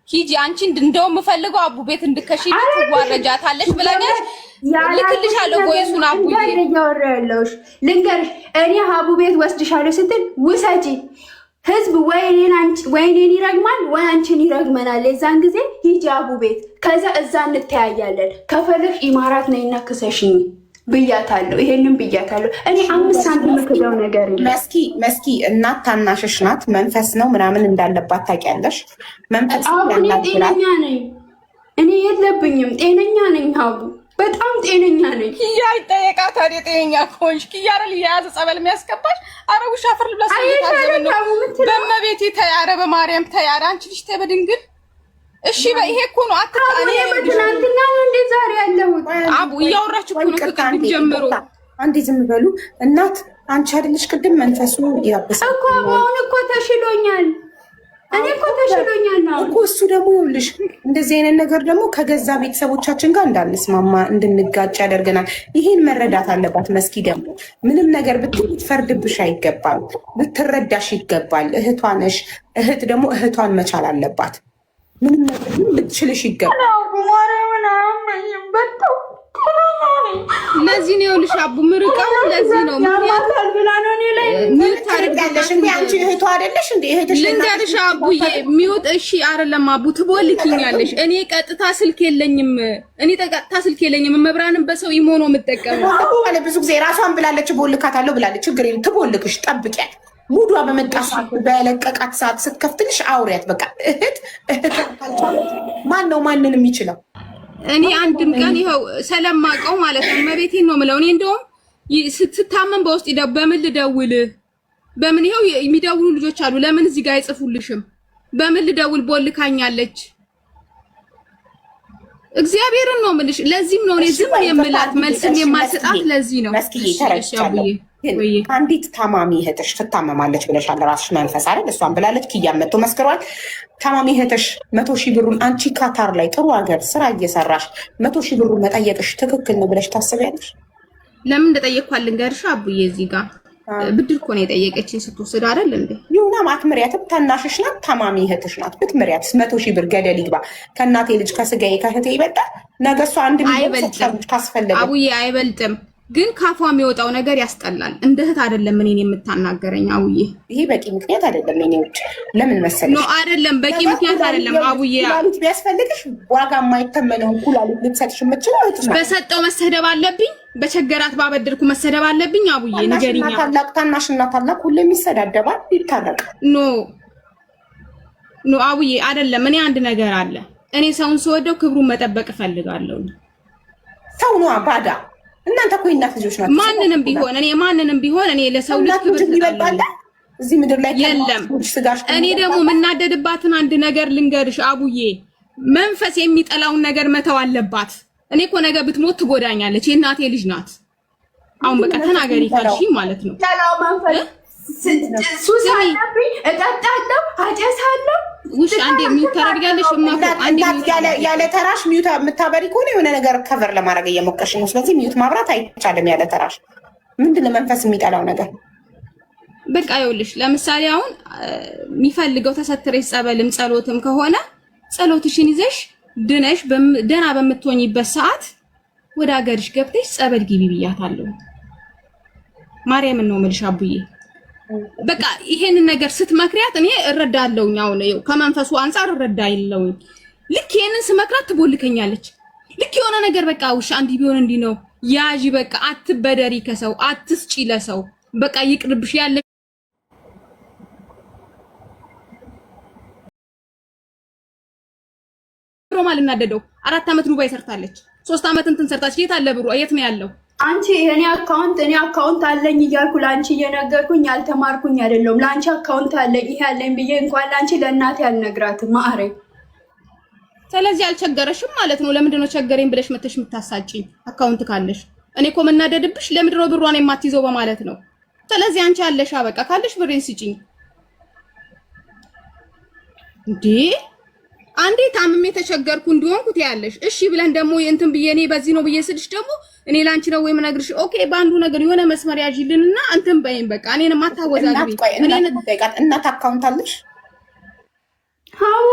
ሂጂ አንቺ እንደው የምፈልገው አቡ ቤት እንድከሺ ትዋረጃታለሽ ብለኛል። ልክልሻለሁ ወይሱን አቡዬ ያወራለሽ ልንገርሽ። እኔ ሀቡ ቤት ወስድሻለሁ ስትል ውሰጂ። ህዝብ ወይኔን ይረግማል ወይ አንቺን ይረግመናል። የዛን ጊዜ ሂጂ አቡ ቤት፣ ከዛ እዛ እንተያያለን። ከፈለሽ ኢማራት ነይና ክሰሽኝ ብያታለሁ። ይሄንን ብያታለሁ። እኔ 5 ሳንቲም ክደው ነገር መስኪ እናት ታናሽሽ ናት። መንፈስ ነው ምናምን እንዳለባት ታውቂያለሽ። መንፈስ ጤነኛ ነኝ እኔ የለብኝም። ጤነኛ ነኝ ሀቡ፣ በጣም ጤነኛ ነኝ። ኪያ ይጠየቃ ታዲያ ጤነኛ ከሆንሽ ኪያ አይደል የያዘ ጸበል የሚያስገባሽ? አረ ውሻ ፍር ብላ ስለታዘበ ነው። በመቤቴ ተይ፣ አረ በማርያም ተይ፣ አረ አንቺ ልጅ ተይ በድንግል እሺ በይሄ እኮ ነው አትታኔ ትናንትና ነው እንዴ ዛሬ ያለሁት? አቡ እያወራችሁ እኮ ነው ከቅድም ጀምሮ። አንዴ ዝም በሉ እናት። አንቺ አይደለሽ ቅድም መንፈሱ ያበሳል እኮ አሁን እኮ ተሽሎኛል። እኔ እኮ ተሽሎኛል ነው እኮ እሱ ደግሞ ይኸውልሽ፣ እንደዚህ አይነት ነገር ደግሞ ከገዛ ቤተሰቦቻችን ጋር እንዳንስማማ እንድንጋጭ ያደርገናል። ይሄን መረዳት አለባት መስኪ። ደግሞ ምንም ነገር ብትፈርድብሽ አይገባም፣ ልትረዳሽ ይገባል። እህቷ ነሽ። እህት ደግሞ እህቷን መቻል አለባት። ምንም ነገር ልትችልሽ ይገባል። ለዚህ ነው ይኸውልሽ አቡ ምርቃው ለዚህ ነው ምክንያቱም ብላ ነው እኔ ላይ ታደርጋለሽ እንዴ? አንቺ እህቷ አይደለሽ እንዴ? እህትሽ ልንገርሽ አቡዬ ሚውጥ እሺ አይደለም አቡ ትቦልኪኛለሽ። እኔ ቀጥታ ስልክ የለኝም። መብራንም በሰው ኢሞ ነው የምጠቀመው። አቡ ማለት ብዙ ጊዜ ራሷን ብላለች፣ ቦልካታለሁ ብላለች። ችግር የለም ትቦልክሽ፣ ጠብቂያት። ሙዷ በመጣ ሰዓት በለቀቃት ሰዓት ስትከፍትልሽ አውሪያት። በቃ እህት ማን ነው ማንንም የሚችለው? እኔ አንድም ቀን ይኸው ስለማውቀው ማለት ነው መቤቴን ነው የምለው። እኔ እንደውም ስትታመም በውስጥ በምን ልደውል በምን ይኸው የሚደውሉ ልጆች አሉ። ለምን እዚህ ጋር አይጽፉልሽም? በምን ልደውል ቦልካኛለች። እግዚአብሔርን ነው የምልሽ። ለዚህም ነው እኔ ዝም የምላት መልስም የማልሰጣት ለዚህ ነው። መስኪዬ ተረድቻለሁ። አንዲት ታማሚ እህትሽ ትታመማለች ብለሻል። ራስሽ መንፈስ አይደል? እሷን ብላለች። ኪያም መጥቶ መስክሯል። ታማሚ እህትሽ 100,000 ብሩን አንቺ ካታር ላይ ጥሩ ሀገር ስራ እየሰራሽ 100,000 ብሩን መጠየቅሽ ትክክል ነው ብለሽ ታስቢያለሽ? ለምን እንደጠየቅኳት ልንገርሽ አቡዬ። እዚህ ጋር ብድር እኮ ነው የጠየቀችኝ ስትወስድ አይደል እንዴ? ይሁና አትምሪያትም። ታናሽሽ ናት፣ ታማሚ እህትሽ ናት። ብትምሪያትስ 100,000 ብር ገደል ይግባ። ከእናቴ ልጅ ከስጋዬ ከእህቴ ይበልጣል። ነገ እሷ 1 ሚሊዮን ካስፈለገ አቡዬ አይበልጥም። ግን ካፏ የሚወጣው ነገር ያስጠላል። እንደ እህት አይደለም እኔን የምታናገረኝ አቡዬ። ይሄ በቂ ምክንያት አይደለም። እኔዎች ለምን መሰለሽ ነው አይደለም፣ በቂ ምክንያት አይደለም አቡዬ። ኩላሊት ቢያስፈልግሽ ዋጋ የማይተመነውን ኩላሊት ልትሰጥሽ የምትችለው እህትሽ ናት። በሰጠው መሰደብ አለብኝ፣ በቸገራት ባበደርኩ መሰደብ አለብኝ አቡዬ። ንገሪኛ። ታናሽና ታላቅ ሁሌም ይሰዳደባል፣ ይታረቅ። ኖ አቡዬ አይደለም። እኔ አንድ ነገር አለ። እኔ ሰውን ስወደው ክብሩን መጠበቅ እፈልጋለሁ። ሰው ነው ባዳ። እናንተ እኮ የእናት ልጆች ናቸው። ማንንም ቢሆን እኔ ለሰው ልጅ ክብር እሰጣለሁ። እዚህ ምድር ላይ የለም። እኔ ደግሞ የምናደድባትን አንድ ነገር ልንገርሽ አቡዬ፣ መንፈስ የሚጠላውን ነገር መተው አለባት። እኔ እኮ ነገ ብትሞት ትጎዳኛለች። የእናቴ ልጅ ናት። አሁን በቃ ተናገሪ ካልሽኝ ማለት ነው። ሱስ አለብኝ፣ እጠጣለሁ፣ አጨሳለሁ። ውሽ አንዴ ሚውት ታደርጊያለሽ። ያለ ተራሽ ሚውት የምታበሪ ከሆነ የሆነ ነገር ከቨር ለማድረግ እየሞከርሽ ነው። ስለዚህ ሚውት ማብራት አይቻልም ያለ ተራሽ። ምንድን ነው መንፈስ የሚጠላው ነገር? በቃ ይኸውልሽ፣ ለምሳሌ አሁን የሚፈልገው ተሰትረሽ ጸበልም ጸሎትም ከሆነ ጸሎትሽን ይዘሽ ድነሽ ደህና በምትሆኝበት ሰዓት ወደ ሀገርሽ ገብተሽ ጸበል ግቢ ብያታለሁ። ማርያምን ነው የምልሽ አቡዬ። በቃ ይሄንን ነገር ስትመክሪያት እኔ እረዳለሁኝ። አሁን ከመንፈሱ አንፃር እረዳለሁኝ። ልክ ይሄንን ስመክራት ትቦልከኛለች። ልክ የሆነ ነገር በቃ ውሻ እንዲህ ቢሆን እንዲህ ነው ያዢ፣ በቃ አትበደሪ ከሰው አትስጪ ለሰው በቃ ይቅርብሽ ያለ ሮማል እናደደው 4 ዓመት ዱባይ ሰርታለች። 3 ዓመት እንትን ሰርታች። የት አለ ብሩ? የት ነው ያለው? አንቺ እኔ አካውንት አለኝ እያልኩ ለአንቺ እየነገርኩኝ ያልተማርኩኝ አይደለም። ለአንቺ አካውንት አለኝ ይሄ አለኝ ብዬ እንኳን ለአንቺ ለእናቴ አልነግራትም ማሬ። ስለዚህ አልቸገረሽም ማለት ነው። ለምንድን ነው ቸገረኝ ብለሽ መተሽ የምታሳጪኝ? አካውንት ካለሽ እኔ እኮ መናደድብሽ ለምንድን ነው ብሯን የማትይዘው በማለት ነው። ስለዚህ አንቺ አለሽ በቃ ካለሽ ብሬን ስጪኝ እንዴ። አንዴ ታምሜ ተቸገርኩ እንደሆንኩት ያለሽ እሺ ብለን ደግሞ እንትን ብዬ እኔ በዚህ ነው ብዬ ስልሽ ደግሞ እኔ ላንቺ ነው ወይ ምነግርሽ? ኦኬ በአንዱ ነገር የሆነ መስመር ያዥልንና እንትን በይን በቃ እኔንም አታወዛግቢ። እናት አካውንት አለሽ? አዎ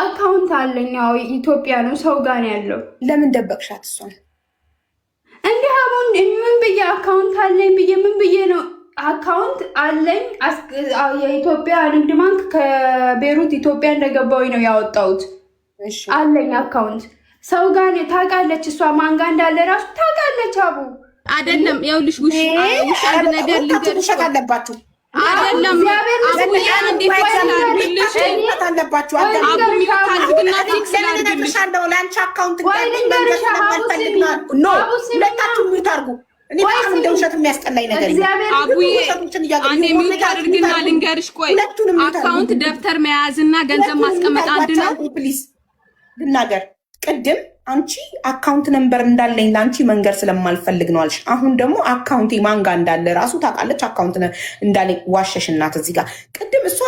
አካውንት አለኝ። አዎ ኢትዮጵያ ነው፣ ሰው ጋር ነው ያለው። ለምን ደበቅሻት እሷን? እንዴ አሁን ምን ብዬ አካውንት አለኝ ብዬ ምን ብዬ ነው አካውንት አለኝ። የኢትዮጵያ ንግድ ባንክ ከቤሩት ኢትዮጵያ እንደገባሁኝ ነው ያወጣሁት። አለኝ አካውንት ሰው ጋር ታውቃለች። እሷ ማን ጋር እንዳለ ራሱ ታውቃለች። አቡ አይደለም ይኸውልሽ፣ ውሽ አንድ ነገር ልንገርሽ አለባችሁ አይደለም አቡ ያን እንዴት ይላልልሽ አለባችሁ አቡ ሚታልግና ቴክስ ላድርግልሽ ላንቺ አካውንት ነው ሁለታችሁ ሚታርጉ። እኔ በጣም እንደ ውሸት የሚያስጠላኝ ነገር አቡዬ አንዴ ሚውት አድርግና ልንገርሽ። ቆይ አካውንት ደብተር መያዝና ገንዘብ ማስቀመጥ አንድ ነው። ፕሊዝ ልናገር። ቅድም አንቺ አካውንት ነምበር እንዳለኝ ለአንቺ መንገር ስለማልፈልግ ነው አልሽ። አሁን ደግሞ አካውንቴ ማንጋ እንዳለ ራሱ ታውቃለች። አካውንት እንዳለኝ ዋሸሽ እናት። እዚህ ጋር ቅድም እሷ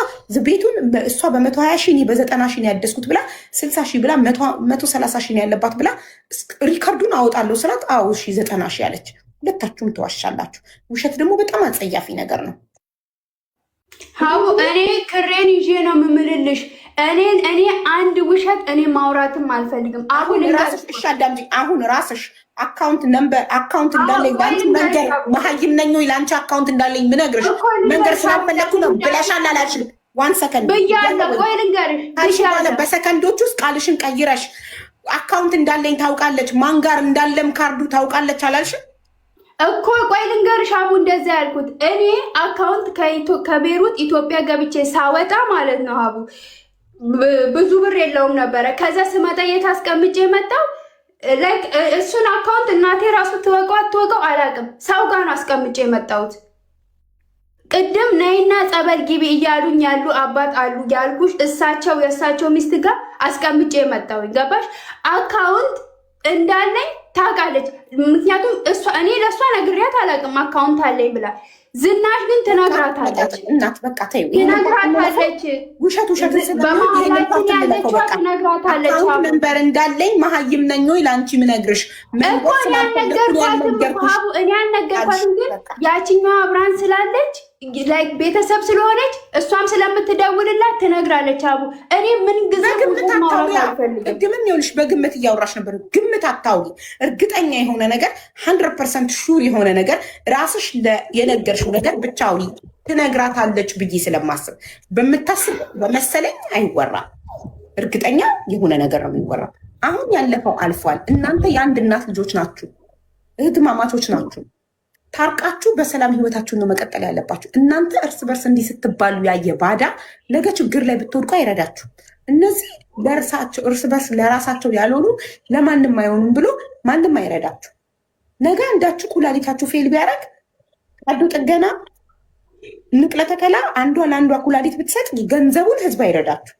ቤቱን እሷ በ120 ሺህ በ90 ሺህ ያደስኩት ብላ 60 ሺህ ብላ 130 ሺህ ያለባት ብላ ሪከርዱን አወጣለሁ ስላት አዎ እሺ 90 ሺህ ያለች። ሁለታችሁም ተዋሻላችሁ። ውሸት ደግሞ በጣም አጸያፊ ነገር ነው። ሀቡ እኔ ክሬን ይዤ ነው የምምልልሽ። እኔ አንድ ውሸት እኔ ማውራትም አልፈልግም። አሁን ራስሽ እሻዳምጂ። አሁን ራስሽ አካውንት ነምበር አካውንት እንዳለኝ ለአንቺ መንገር መሀይም ነኝ ወይ ለአንቺ አካውንት እንዳለኝ ምነግርሽ መንገር ስላልፈለግኩ ነው ብለሻል አላልሽም? ዋን ሰከንድ ብያለሁ። ቆይ ልንገርሽ በሰከንዶች ውስጥ ቃልሽን ቀይረሽ አካውንት እንዳለኝ ታውቃለች፣ ማን ጋር እንዳለም ካርዱ ታውቃለች አላልሽም እኮ? ቆይ ልንገርሽ አቡ እንደዛ ያልኩት እኔ አካውንት ከቤሩት ኢትዮጵያ ገብቼ ሳወጣ ማለት ነው አቡ ብዙ ብር የለውም ነበረ። ከዛ ስመጣ የት አስቀምጬ መጣው እሱን አካውንት እናቴ ራሱ ትወቀው አትወቀው አላውቅም፣ ሰው ጋር ነው አስቀምጬ መጣሁት። ቅድም ነይና ጸበል ግቢ እያሉኝ ያሉ አባት አሉ ያልኩሽ፣ የእሳቸው ሚስት ጋር አስቀምጬ መጣሁኝ። ገባሽ? አካውንት እንዳለኝ ታውቃለች። ምክንያቱም እኔ ለእሷ ነግሬያት አላውቅም አካውንት አለኝ ብላ። ዝናሽ ግን ትነግራታለች። እናት በቃ ተይው፣ ትነግራታለች። ውሸት በመሀላችን ያለችዋ ትነግራታለች። አካውንት ነበር እንዳለኝ መሀይም ነኝ ወይ ለአንቺ ምነግርሽ እኮ እኔ አልነገርኳትም። እኔ አልነገርኳትም፣ ግን ያችኛዋ አብራን ስላለች ቤተሰብ ስለሆነች እሷም ስለምትደውልላት ትነግራለች። አቡ እኔ ምን ጊዜ ግምም ይኸውልሽ፣ በግምት እያወራሽ ነበር። ግምት አታውሪ። እርግጠኛ የሆነ ነገር 100% ሹር የሆነ ነገር ራስሽ የነገርሽው ነገር ብቻ አውሪ። ትነግራታለች ብዬ ስለማስብ በምታስብ በመሰለኝ አይወራም። እርግጠኛ የሆነ ነገር ነው የሚወራ። አሁን ያለፈው አልፏል። እናንተ የአንድ እናት ልጆች ናችሁ፣ እህትማማቾች ናችሁ። ታርቃችሁ በሰላም ህይወታችሁን ነው መቀጠል ያለባችሁ። እናንተ እርስ በርስ እንዲህ ስትባሉ ያየ ባዳ ነገ ችግር ላይ ብትወድቁ አይረዳችሁ። እነዚህ ለእርሳቸው እርስ በርስ ለራሳቸው ያልሆኑ ለማንም አይሆኑም ብሎ ማንም አይረዳችሁ። ነገ እንዳችሁ ኩላሊታችሁ ፌል ቢያደርግ ቀዶ ጥገና፣ ንቅለ ተከላ አንዷ ለአንዷ ኩላሊት ብትሰጥ ገንዘቡን ህዝብ አይረዳችሁ።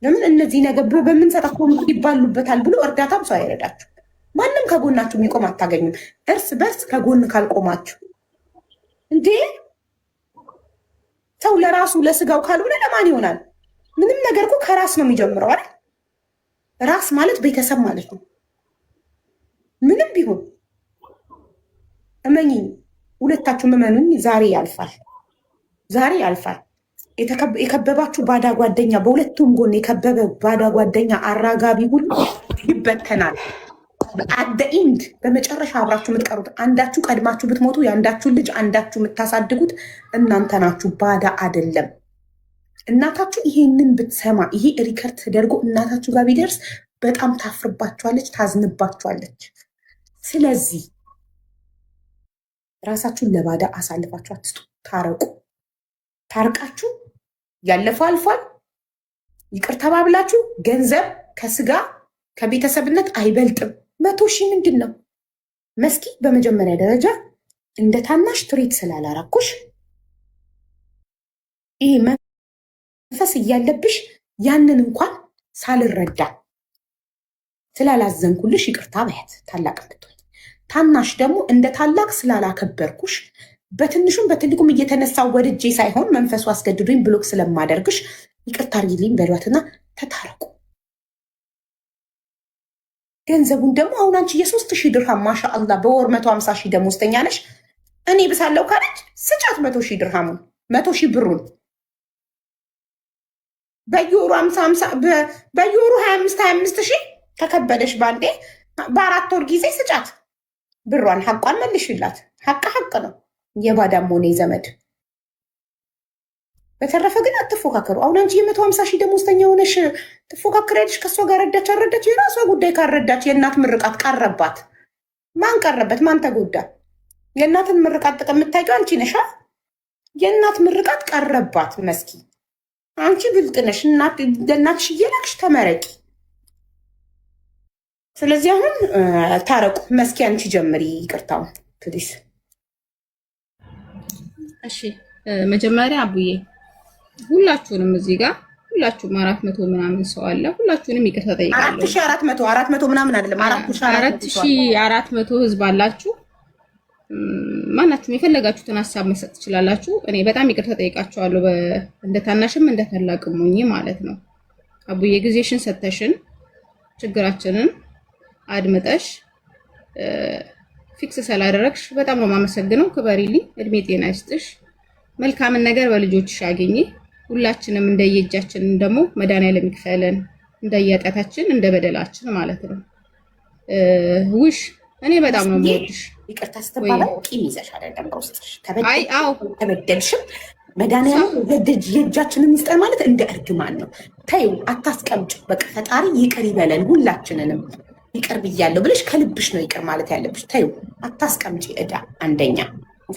ለምን እነዚህ ነገ በምንሰጣ ይባሉበታል ብሎ እርዳታም ሰው አይረዳችሁ። ማንም ከጎናችሁ የሚቆም አታገኙም። እርስ በርስ ከጎን ካልቆማችሁ እንዴ ሰው ለራሱ ለስጋው ካልሆነ ለማን ይሆናል? ምንም ነገር እኮ ከራስ ነው የሚጀምረው አይደል? ራስ ማለት ቤተሰብ ማለት ነው። ምንም ቢሆን እመኚኝ፣ ሁለታችሁም እመኑኝ፣ ዛሬ ያልፋል። ዛሬ ያልፋል። የከበባችሁ ባዳ ጓደኛ፣ በሁለቱም ጎን የከበበ ባዳ ጓደኛ አራጋቢ ሁሉ ይበተናል። አደኢንድ በመጨረሻ አብራችሁ የምትቀሩት አንዳችሁ ቀድማችሁ ብትሞቱ የአንዳችሁን ልጅ አንዳችሁ የምታሳድጉት እናንተ ናችሁ። ባዳ አይደለም። እናታችሁ ይሄንን ብትሰማ ይሄ ሪከርድ ተደርጎ እናታችሁ ጋር ቢደርስ በጣም ታፍርባችኋለች፣ ታዝንባችኋለች። ስለዚህ ራሳችሁን ለባዳ አሳልፋችሁ አትስጡ። ታረቁ። ታርቃችሁ ያለፈው አልፏል። ይቅር ተባብላችሁ ገንዘብ ከስጋ ከቤተሰብነት አይበልጥም። 100 ሺህ ምንድን ነው መስኪ? በመጀመሪያ ደረጃ እንደ ታናሽ ትሬት ስላላራኩሽ ይሄ መንፈስ እያለብሽ ያንን እንኳን ሳልረዳ ስላላዘንኩልሽ ይቅርታ በያት። ታላቅ ብትሆኝ ታናሽ ደግሞ እንደ ታላቅ ስላላከበርኩሽ በትንሹም በትልቁም እየተነሳው ወድጄ ሳይሆን መንፈሱ አስገድዶኝ ብሎክ ስለማደርግሽ ይቅርታ አድርጊልኝ በሏትና ተታረቁ። ገንዘቡን ደግሞ አሁን አንቺ የ3,000 ድርሃም ማሻአላ በወር 150,000 ደሞዝተኛ ነሽ። እኔ ብሳለው ካለች ስጫት 100,000 ድርሃሙን 100,000 ብሩን በየወሩ 25,000 ከከበደሽ ባንዴ በ4 ወር ጊዜ ስጫት ብሯን። ሐቋን መልሽላት። ሐቅ ነው። የባዳም ሆነ ዘመድ። በተረፈ ግን አትፎካከሩ። አሁን አንቺ የ150,000 ደሞዝተኛ ሆነሽ ትፎካከሪያለሽ ከእሷ ጋር። ረዳች አልረዳች የራሷ ጉዳይ። ካረዳች የእናት ምርቃት ቀረባት። ማን ቀረበት? ማን ተጎዳ? የእናትን ምርቃት ጥቅም የምታውቂው አንቺ ነሻ። የእናት ምርቃት ቀረባት። መስኪ አንቺ ብልጥ ነሽ። ለእናትሽ እየላክሽ ተመረቂ። ስለዚህ አሁን ታረቁ። መስኪ አንቺ ጀምሪ ይቅርታውን ፕሊስ። እሺ መጀመሪያ አቡዬ ሁላችሁንም እዚህ ጋር ሁላችሁም 400 ምናምን ሰው አለ። ሁላችሁንም ይቅርታ ጠይቃለሁ። 400 ምናምን አይደለም 4,400 ህዝብ አላችሁ። ማናችሁም የፈለጋችሁትን ሀሳብ መስጠት ትችላላችሁ። እኔ በጣም ይቅርታ ጠይቃችኋለሁ፣ እንደ ታናሽም እንደ ታላቅም ሆኜ ማለት ነው። አቡዬ ጊዜሽን ሰተሽን ችግራችንን አድምጠሽ ፊክስ ስላደረግሽ በጣም ነው የማመሰግነው። ክበሪልኝ፣ እድሜ ጤና ይስጥሽ። መልካምን ነገር በልጆችሽ አገኘ። ሁላችንም እንደየእጃችን ደግሞ መድኃኒዓለም ይክፈለን፣ እንደየኃጢአታችን እንደ በደላችን ማለት ነው። ውሽ እኔ በጣም ነው የምወድሽ። ይቅርታ ስትባለ ቂም ይዘሽ አይደለም በውስጥሽ ተበደልሽም መድኃኒዓለም የእጃችንን ሚስጠር ማለት እንደ እርግማን ነው። ተይው፣ አታስቀምጭ። በቃ ፈጣሪ ይቅር ይበለን ሁላችንንም። ይቅር ብያለሁ ብለሽ ከልብሽ ነው ይቅር ማለት ያለብሽ። ተይው፣ አታስቀምጪ ዕዳ አንደኛ።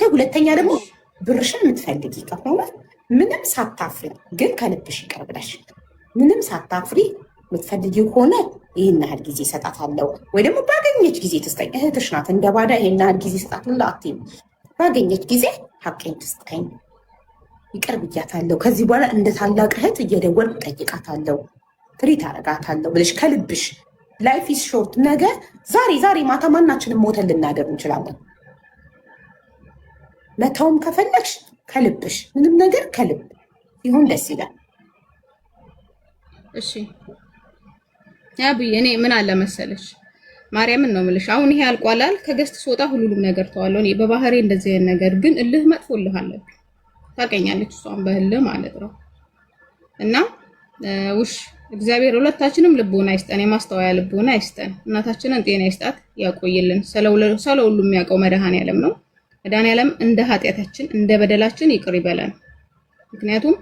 ሁለተኛ ደግሞ ብርሽን የምትፈልጊ ከሆነ ምንም ሳታፍሪ ግን ከልብሽ ይቅር ብለሽ ምንም ሳታፍሪ የምትፈልጊው ከሆነ ይህን ያህል ጊዜ እሰጣታለሁ ወይ ደግሞ ባገኘች ጊዜ ትስጠኝ። እህትሽ ናት። እንደ ባዳ ይህን ያህል ጊዜ እሰጣታለሁ አትይም። ባገኘች ጊዜ ሀቄን ትስጠኝ፣ ይቅር ብያታለሁ፣ ከዚህ በኋላ እንደ ታላቅ እህት እየደወልኩ ጠይቃታለሁ፣ ትሪት አረጋታለሁ ብለሽ ከልብሽ ላይፍ ኢዝ ሾርት። ነገ ዛሬ ማታ ማናችንም ሞተን ልናገር እንችላለን። መተውም ከፈለግሽ ከልብሽ ምንም ነገር ከልብ ይሁን ደስ ይላል። እሺ አብዬ እኔ ምን አለ መሰለሽ ማርያምን ነው የምልሽ። አሁን ይሄ አልቋላል ከገስት ስወጣ ሁሉንም ነገር ተዋለሁ። እኔ በባህሬ እንደዚህ አይነት ነገር ግን እልህ መጥፎ እልህ አለብኝ። ታውቀኛለች እሷን በእልህ ማለት ነው። እና ውሽ እግዚአብሔር ሁለታችንም ልቦና ይስጠን፣ የማስተዋያ ልቦና ይስጠን። እናታችንን ጤና ይስጣት፣ ያቆይልን። ስለ ሁሉ የሚያውቀው መድኃኔዓለም ነው። መድኃኔዓለም እንደ ኃጢአታችን እንደ በደላችን ይቅር ይበላል። ምክንያቱም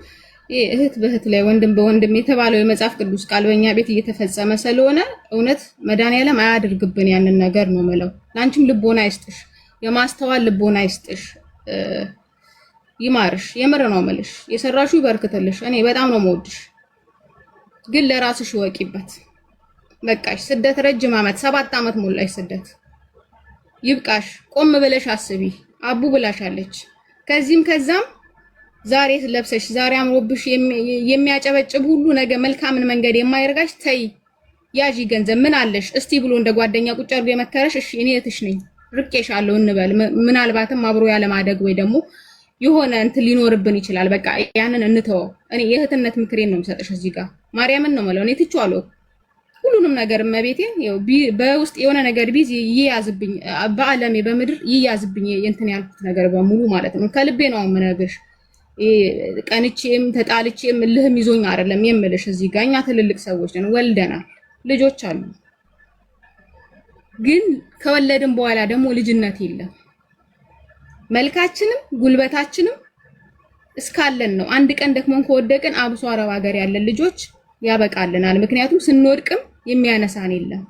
እህት በእህት ላይ ወንድም በወንድም የተባለው የመጽሐፍ ቅዱስ ቃል በእኛ ቤት እየተፈጸመ ስለሆነ እውነት መድኃኔዓለም አያድርግብን ያንን ነገር ነው የምለው። ለአንቺም ልቦና ይስጥሽ፣ የማስተዋል ልቦና ይስጥሽ፣ ይማርሽ። የምር ነው የምልሽ። የሰራሹ ይበርክትልሽ። እኔ በጣም ነው የምወድሽ፣ ግን ለራስሽ ወቂበት። በቃሽ። ስደት ረጅም ዓመት 7 ዓመት ሞላሽ ስደት። ይብቃሽ። ቆም ብለሽ አስቢ። አቡ ብላሻለች። ከዚህም ከዛም ዛሬ ለብሰሽ ዛሬ አምሮብሽ የሚያጨበጭብ ሁሉ ነገ መልካምን መንገድ የማይርጋሽ ተይ። ያዢ ገንዘብ ምን አለሽ እስቲ ብሎ እንደ ጓደኛ ቁጭ አድርጎ የመከረሽ እሺ እኔ እህትሽ ነኝ ርቄሻለሁ እንበል። ምናልባትም አብሮ ያለማደግ ወይ ደግሞ የሆነ እንትን ሊኖርብን ይችላል። በቃ ያንን እንተወው። እኔ የእህትነት ምክሬን ነው የምሰጥሽ እዚህ ጋር ማርያምን ነው የምለው። እኔ ትቼዋለሁ ሁሉንም ነገር መቤቴ በውስጥ የሆነ ነገር ቢዝ ይያዝብኝ፣ በዓለሜ በምድር ይያዝብኝ እንትን ያልኩት ነገር በሙሉ ማለት ነው። ከልቤ ነው የምነግርሽ። ቀንቼም ተጣልቼም እልህም ይዞኝ አይደለም የምልሽ። እዚህ ጋር እኛ ትልልቅ ሰዎች ነን፣ ወልደናል፣ ልጆች አሉ። ግን ከወለድን በኋላ ደግሞ ልጅነት የለም። መልካችንም ጉልበታችንም እስካለን ነው። አንድ ቀን ደክሞን ከወደቅን አብሶ አረብ ሀገር ያለን ልጆች ያበቃልናል። ምክንያቱም ስንወድቅም የሚያነሳን የለም።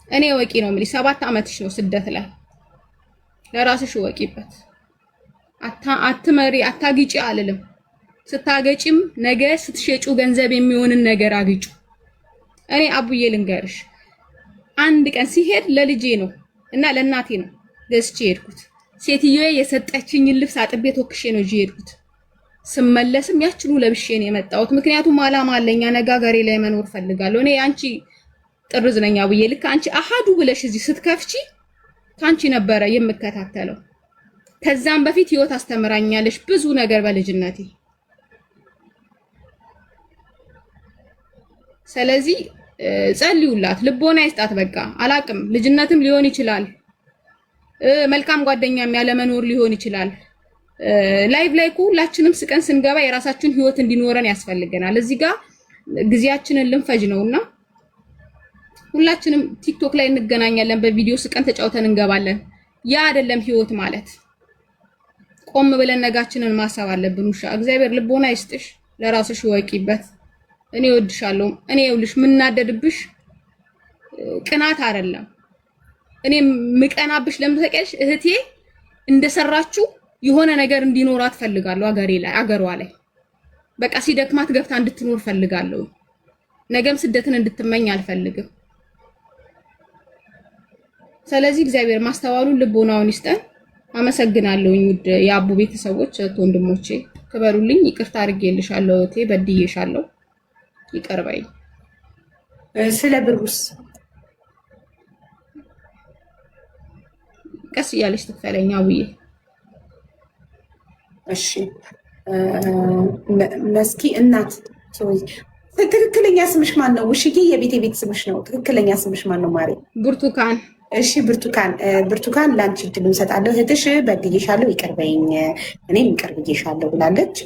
እኔ ወቂ ነው የምልሽ። 7 ዓመትሽ ነው ስደት ላይ። ለራስሽ ወቂበት። አትመሪ አታግጪ አልልም። ስታገጪም ነገ ስትሸጩ ገንዘብ የሚሆንን ነገር አግጩ። እኔ አቡዬ ልንገርሽ፣ አንድ ቀን ሲሄድ ለልጄ ነው እና ለእናቴ ነው ገዝቼ ሄድኩት። ሴትዮዬ የሰጠችኝን ልብስ አጥቤ ተወክሼ ነው እዚህ ሄድኩት። ስመለስም ያችኑ ለብሼ ነው የመጣሁት። ምክንያቱም አላማ አለኝ፣ ነጋገሬ ላይ መኖር ፈልጋለሁ። እኔ አንቺ ጥርዝ ነኝ አቡዬ። ልክ አንቺ አሃዱ ብለሽ እዚህ ስትከፍቺ ካንቺ ነበረ የምከታተለው። ከዛም በፊት ህይወት አስተምራኛለሽ ብዙ ነገር በልጅነቴ። ስለዚህ ጸልዩላት፣ ልቦና ይስጣት። በቃ አላቅም፣ ልጅነትም ሊሆን ይችላል፣ መልካም ጓደኛም ያለ መኖር ሊሆን ይችላል። ላይቭ ላይ ሁላችንም ስቀን ስንገባ የራሳችን ህይወት እንዲኖረን ያስፈልገናል። እዚህ ጋር ጊዜያችንን ልንፈጅ ነውና ሁላችንም ቲክቶክ ላይ እንገናኛለን፣ በቪዲዮ ስቀን ተጫውተን እንገባለን። ያ አይደለም ህይወት ማለት። ቆም ብለን ነጋችንን ማሰብ አለብን። ውሻ እግዚአብሔር ልቦና ይስጥሽ፣ ለራስሽ ወቂበት። እኔ እወድሻለሁ። እኔ ይኸውልሽ ምናደድብሽ ቅናት አይደለም። እኔ ምቀናብሽ ለምን ተቀልሽ? እህቴ እንደሰራችሁ የሆነ ነገር እንዲኖራት ፈልጋለሁ። አገሯ ላይ በቃ ሲደክማት ገብታ እንድትኖር ፈልጋለሁ። ነገም ስደትን እንድትመኝ አልፈልግም። ስለዚህ እግዚአብሔር ማስተዋሉን ልቦናውን ይስጠን። አመሰግናለሁኝ ውድ የአቡ ቤተሰቦች፣ ወንድሞቼ ክበሩልኝ። ይቅርታ አድርጌልሻለሁ እህቴ፣ በድዬሻለሁ። ይቅር በይ። ስለ ብሩስ ቀስ እያለች ትክፈለኛ ብዬ። እሺ መስኪ እናት ትክክለኛ ስምሽ ማን ነው? ውሽዬ የቤቴ ቤት ስምሽ ነው። ትክክለኛ ስምሽ ማን ነው? ማሪ ብርቱካን። እሺ ብርቱካን ለአንቺ እድል እንሰጣለሁ። እህትሽ በድዬሻለሁ ይቅር በይኝ፣ እኔም ይቅር ብዬሻለሁ ብላለች።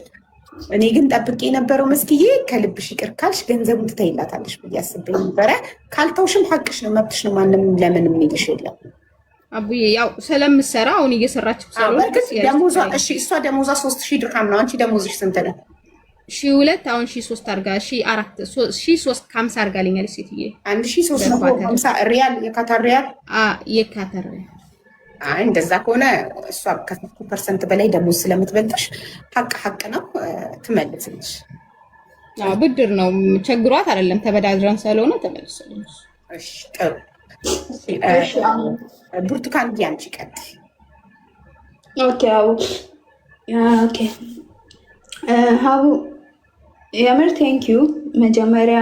እኔ ግን ጠብቄ የነበረው መስኪዬ ከልብሽ ይቅር ካልሽ ገንዘቡን ትተይላታለሽ ብዬ አስቤ ነበረ። ካልተውሽም ሐቅሽ ነው፣ መብትሽ ነው። ማንም ለምንም የሚልሽ የለም። አቡዬ ያው ስለምሰራ አሁን እየሰራችሁ ስለሆነ ደሞዟ እሺ፣ እሷ ደሞዟ 3000 ድርሃም ነው። አንቺ ደሞዝሽ ስንት ነው? 1002 አሁን 1003 አርጋ 1004 1350 አርጋልኛለች ሴትዬ። 1350 ሪያል የካታር ሪያል። የካታር ሪያል። አይ እንደዛ ከሆነ እሷ ከ50% በላይ ደሞዝ ስለምትበልጥሽ ሐቅ ነው ትመልስልሽ። ብድር ነው ቸግሯት አይደለም፣ ተበዳድረን ስለሆነ ተመልስልሽ። እሺ ጥሩ። ብርቱካን አንቺ ቀጥይ። ኦኬ ሀቡ የምር ቴንኪዩ። መጀመሪያ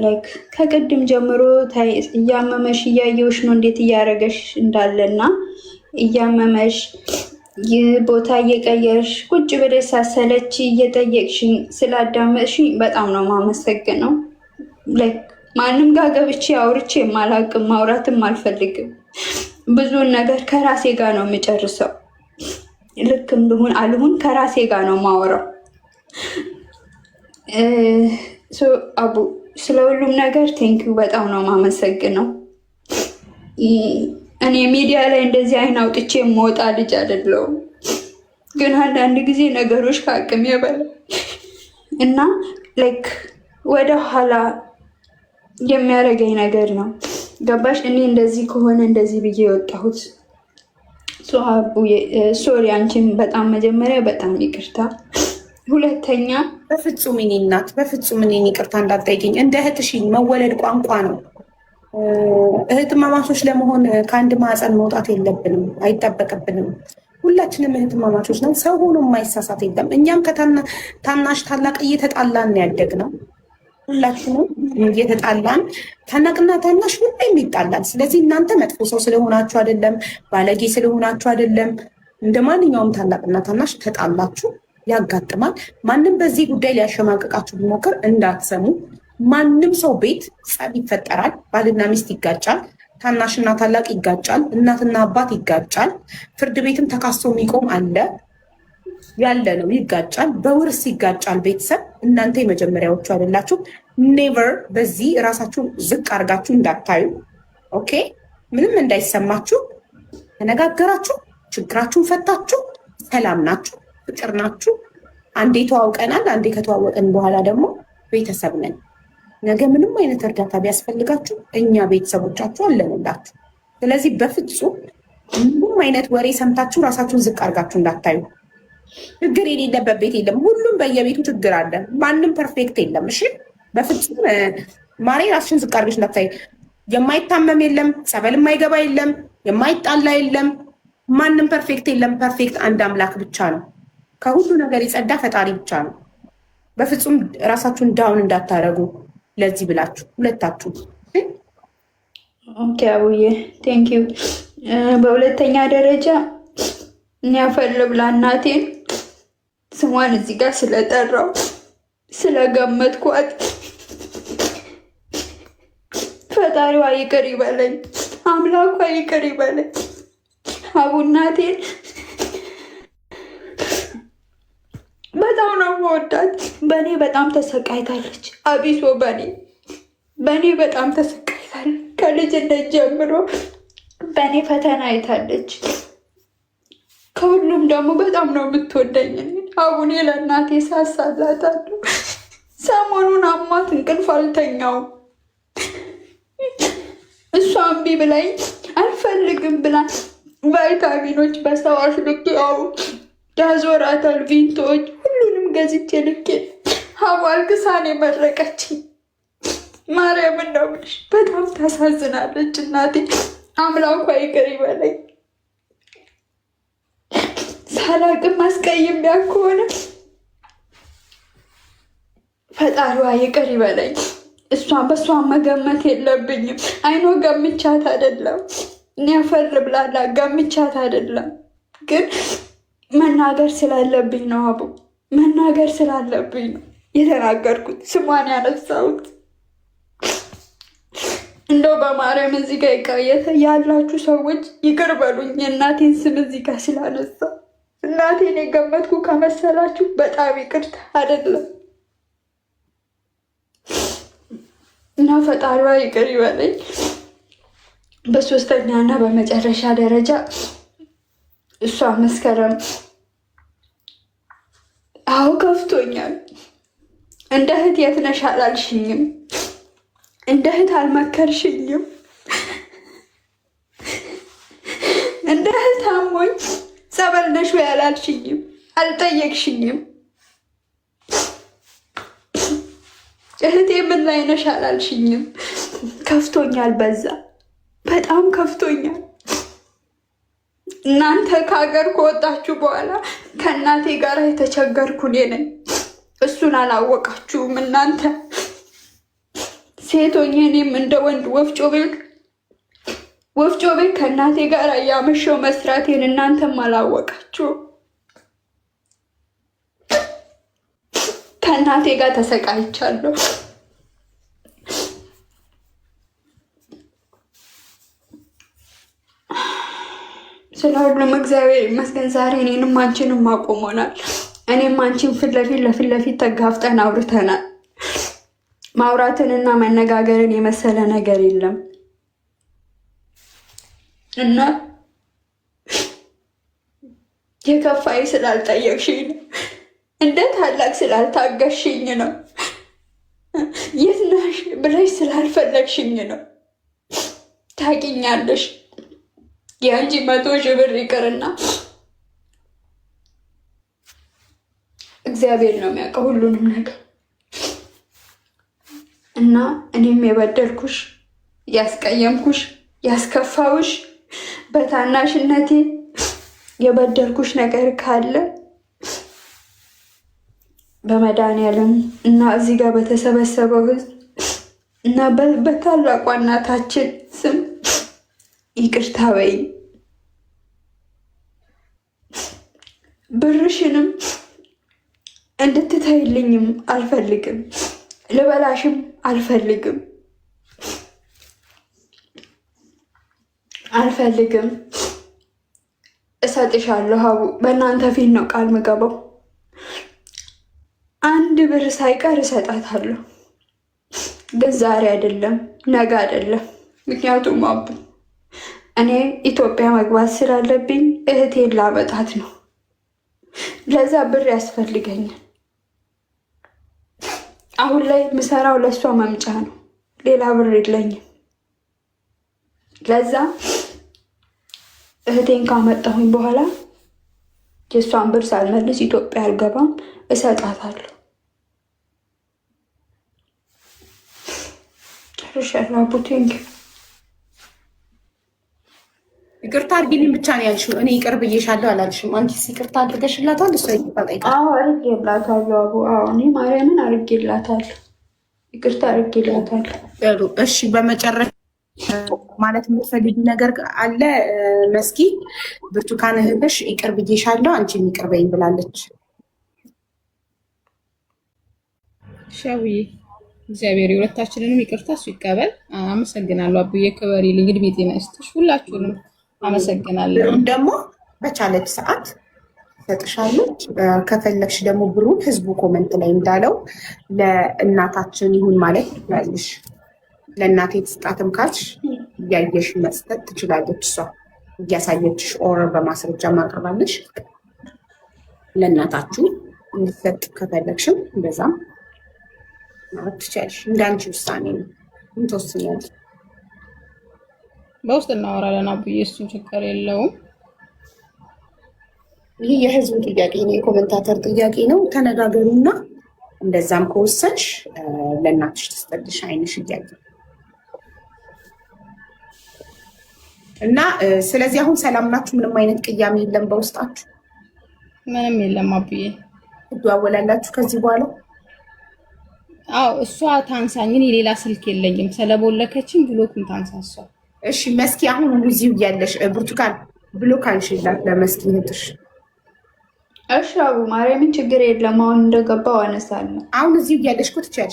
ላይክ ከቅድም ጀምሮ እያመመሽ እያየውሽ ነው እንዴት እያደረገሽ እንዳለና እያመመሽ ቦታ እየቀየርሽ ቁጭ ብለሽ ሳሰለች እየጠየቅሽኝ ስላዳመጥሽኝ በጣም ነው ማመሰግነው። ላይክ ማንም ጋር ገብቼ አውርቼ የማላቅም ማውራትም አልፈልግም። ብዙውን ነገር ከራሴ ጋር ነው የምጨርሰው። ልክም ልሁን አልሁን ከራሴ ጋር ነው ማወራው። አቡ ስለ ሁሉም ነገር ቴንኪዩ በጣም ነው ማመሰግነው። እኔ ሚዲያ ላይ እንደዚህ አይን አውጥቼ የምወጣ ልጅ አይደለሁም፣ ግን አንዳንድ ጊዜ ነገሮች ከአቅሜ በላይ እና ላይክ ወደ ኋላ የሚያደርገኝ ነገር ነው። ገባሽ? እኔ እንደዚህ ከሆነ እንደዚህ ብዬ የወጣሁት ሶሪ። አንቺን በጣም መጀመሪያ በጣም ይቅርታ። ሁለተኛ በፍጹም እኔ እናት በፍጹም እኔን ይቅርታ እንዳትጠይቅኝ። እንደ እህትሽ መወለድ ቋንቋ ነው። እህትማማቾች ለመሆን ከአንድ ማዕፀን መውጣት የለብንም፣ አይጠበቅብንም። ሁላችንም እህትማማቾች ነን። ሰው ሆኖ የማይሳሳት የለም። እኛም ከታናሽ ታላቅ እየተጣላን ያደግነው ሁላችንም እየተጣላን፣ ታናቅና ታናሽ ሁሌም ይጣላል። ስለዚህ እናንተ መጥፎ ሰው ስለሆናችሁ አይደለም፣ ባለጌ ስለሆናችሁ አይደለም። እንደ ማንኛውም ታላቅና ታናሽ ተጣላችሁ፣ ያጋጥማል። ማንም በዚህ ጉዳይ ሊያሸማቅቃችሁ ቢሞክር እንዳትሰሙ። ማንም ሰው ቤት ጸብ ይፈጠራል። ባልና ሚስት ይጋጫል፣ ታናሽና ታላቅ ይጋጫል፣ እናትና አባት ይጋጫል። ፍርድ ቤትም ተካሶ የሚቆም አለ ያለ ነው፣ ይጋጫል። በውርስ ይጋጫል ቤተሰብ። እናንተ የመጀመሪያዎቹ አይደላችሁ። ኔቨር በዚህ እራሳችሁን ዝቅ አድርጋችሁ እንዳታዩ። ኦኬ፣ ምንም እንዳይሰማችሁ ተነጋገራችሁ፣ ችግራችሁን ፈታችሁ፣ ሰላም ናችሁ፣ ፍቅር ናችሁ። አንዴ ተዋውቀናል። አንዴ ከተዋወቀን በኋላ ደግሞ ቤተሰብ ነን። ነገ ምንም አይነት እርዳታ ቢያስፈልጋችሁ እኛ ቤተሰቦቻችሁ አለንላችሁ። ስለዚህ በፍጹም ምንም አይነት ወሬ ሰምታችሁ ራሳችሁን ዝቅ አድርጋችሁ እንዳታዩ። ችግር የሌለበት ቤት የለም። ሁሉም በየቤቱ ችግር አለ። ማንም ፐርፌክት የለም። እሺ፣ በፍጹም ማሬ ራስሽን ዝቅ አድርገሽ እንዳታይ። የማይታመም የለም፣ ጸበል የማይገባ የለም፣ የማይጣላ የለም። ማንም ፐርፌክት የለም። ፐርፌክት አንድ አምላክ ብቻ ነው። ከሁሉ ነገር የጸዳ ፈጣሪ ብቻ ነው። በፍጹም ራሳችሁን ዳውን እንዳታረጉ ለዚህ ብላችሁ ሁለታችሁ። ኦኬ አቡዬ ቴንክ ዩ። በሁለተኛ ደረጃ እኔ አፈር ብላ እናቴን ስሟን እዚህ ጋር ስለጠራው ስለገመትኳት ፈጣሪዋ ይቅር ይበለኝ፣ አምላኳ ይቅር ይበለኝ። አቡ እናቴን በጣም ነው መወዳት። በእኔ በጣም ተሰቃይታለች። አቢሶ በእኔ በጣም ተሰቃይታለች። ከልጅነት ጀምሮ በእኔ ፈተና አይታለች። ከሁሉም ደግሞ በጣም ነው የምትወደኝ። አቡኔ ለእናቴ ሳሳላታለሁ። ሰሞኑን አሟት እንቅልፍ አልተኛውም። እሷ እምቢ ብላኝ አልፈልግም ብላ ቫይታሚኖች በሰው አስልኬ ያው ያዞራታል፣ ቪንቶች ሁሉንም ገዝቼ ልኬ ሀቡ አልቅሳን የመረቀችኝ። ማርያምን ነው የምልሽ፣ በጣም ታሳዝናለች እናቴ። አምላኳ ይቅር ይበለኝ። ሳላቅም አስቀይሜያ ከሆነ ፈጣሪዋ ይቅር ይበለኝ። በእሷን መገመት የለብኝም። አይኖ ገምቻት አይደለም፣ እኔ አፈር ብላላ ገምቻት አይደለም፣ ግን መናገር ስላለብኝ ነው። አቡ መናገር ስላለብኝ ነው የተናገርኩት፣ ስሟን ያነሳሁት። እንደው በማርያም እዚህ ጋር ይቃየተ ያላችሁ ሰዎች ይቅር በሉኝ፣ የእናቴን ስም እዚህ ጋር ስላነሳ። እናቴን የገመትኩ ከመሰላችሁ በጣም ይቅርታ አይደለም እና ፈጣሪዋ ይቅር ይበለኝ። በሶስተኛ እና በመጨረሻ ደረጃ እሷ መስከረም፣ አዎ ከፍቶኛል። እንደ እህት የት ነሽ አላልሽኝም፣ እንደ እህት አልመከርሽኝም፣ እንደ እህት አሞኝ ጸበል ነሽ ወይ አላልሽኝም፣ አልጠየቅሽኝም። እህቴ ምን ላይ ነሽ አላልሽኝም። ከፍቶኛል፣ በዛ በጣም ከፍቶኛል። እናንተ ከሀገር ከወጣችሁ በኋላ ከእናቴ ጋር የተቸገርኩ እኔ ነኝ። እሷ እሱን አላወቃችሁም እናንተ ሴቶኝ። እኔም እንደ ወንድ ወፍጮ ቤት ከእናቴ ጋር እያመሸው መስራቴን እናንተም አላወቃችሁም። ከእናቴ ጋር ተሰቃይቻለሁ። ስለ ሁሉም እግዚአብሔር ይመስገን። ዛሬ እኔንም አንቺንም አቆሞናል። እኔም አንቺን ፊት ለፊት ተጋፍጠን አውርተናል። ማውራትንና መነጋገርን የመሰለ ነገር የለም እና የከፋይ ስላልጠየቅሽኝ ነው። እንደ ታላቅ ስላልታገሽኝ ነው። የት ነሽ ብለሽ ስላልፈለግሽኝ ነው። ታውቂኛለሽ። የአንቺ 100,000 ብር ይቅርና እግዚአብሔር ነው የሚያውቀው ሁሉንም ነገር እና እኔም የበደልኩሽ፣ ያስቀየምኩሽ፣ ያስከፋውሽ በታናሽነቴ የበደልኩሽ ነገር ካለ በመድኃኒዓለም እና እዚህ ጋር በተሰበሰበው ሕዝብ እና በታላቋ እናታችን ስም ይቅርታ በይ። ብርሽንም እንድትተይልኝም አልፈልግም፣ ልበላሽም አልፈልግም። እሰጥሻለሁ ሀቡ፣ በእናንተ ፊት ነው ቃል ምገባው። 1 ብር ሳይቀር እሰጣታለሁ። ግን ዛሬ አይደለም፣ ነገ አይደለም። ምክንያቱም አቡ እኔ ኢትዮጵያ መግባት ስላለብኝ እህቴን ላመጣት ነው። ለዛ ብር ያስፈልገኛል። አሁን ላይ ምሰራው ለእሷ መምጫ ነው። ሌላ ብር የለኝም። ለዛ እህቴን ካመጣሁኝ በኋላ የእሷን ብር ሳልመልስ ኢትዮጵያ አልገባም፣ እሰጣታለሁ። ጨርሻለሁ። አቡቴንግ ይቅርታ አድርጊልኝ ብቻ ነው ያልሽው። እኔ ይቅር ብዬሻለሁ አላልሽም። አንቺስ ይቅርታ አድርገሽላታል? እሷ አዎ አድርጌላታለሁ። አቡ አዎ፣ እኔ ማርያምን አድርጌላታለሁ። ይቅርታ አድርጌላታለሁ። እሺ፣ በመጨረሻ ማለት የምትፈልጊ ነገር አለ መስኪ? ብርቱካን እህትሽ ይቅር ብዬሻለሁ አንቺም ይቅር በይኝ ብላለች። ሻውዬ እግዚአብሔር የሁለታችንንም ይቅርታ እሱ ይቀበል። አመሰግናለሁ አቡዬ፣ ክበሪልኝ፣ እድሜ ጤና ይስጥሽ። ሁላችሁንም አመሰግናለሁ። ደግሞ በቻለች ሰዓት ሰጥሻለች። ከፈለግሽ ደግሞ ብሩን ህዝቡ ኮመንት ላይ እንዳለው ለእናታችን ይሁን ማለት ያለሽ ለእናቴ የተሰጣትም ካልሽ እያየሽ መስጠት ትችላለች። እሷ እያሳየችሽ ኦር በማስረጃ ማቅረባለሽ ለእናታችሁ እንድትሰጥ ከፈለግሽም በዛም ማለት ትችላለሽ። እንዳንቺ ውሳኔ ነው። ምን ትወስኛለሽ? በውስጥ እናወራለን አቡዬ፣ እሱን ችግር የለውም። ይህ የህዝቡ ጥያቄ ነው፣ የኮመንታተር ጥያቄ ነው። ተነጋገሩና እንደዛም ከወሰንሽ ለእናትሽ ትስጠልሽ አይንሽ እያየ እና ስለዚህ አሁን ሰላም ናችሁ? ምንም አይነት ቅያሜ የለም በውስጣችሁ? ምንም የለም አቡዬ። ትደዋወላላችሁ ከዚህ በኋላ? አዎ እሷ ታንሳኝ፣ እኔ ሌላ ስልክ የለኝም ስለቦለከችን ብሎኩን ታንሳሷ። እሺ መስኪ፣ አሁን እዚሁ እያለሽ ብርቱካን ብሎክ አንሺላት ለመስኪ እህትሽ። እሺ አቡ ማርያምን ችግር የለም። አሁን እንደገባው አነሳለሁ። አሁን እዚሁ እያለሽ እኮ ትችያለሽ።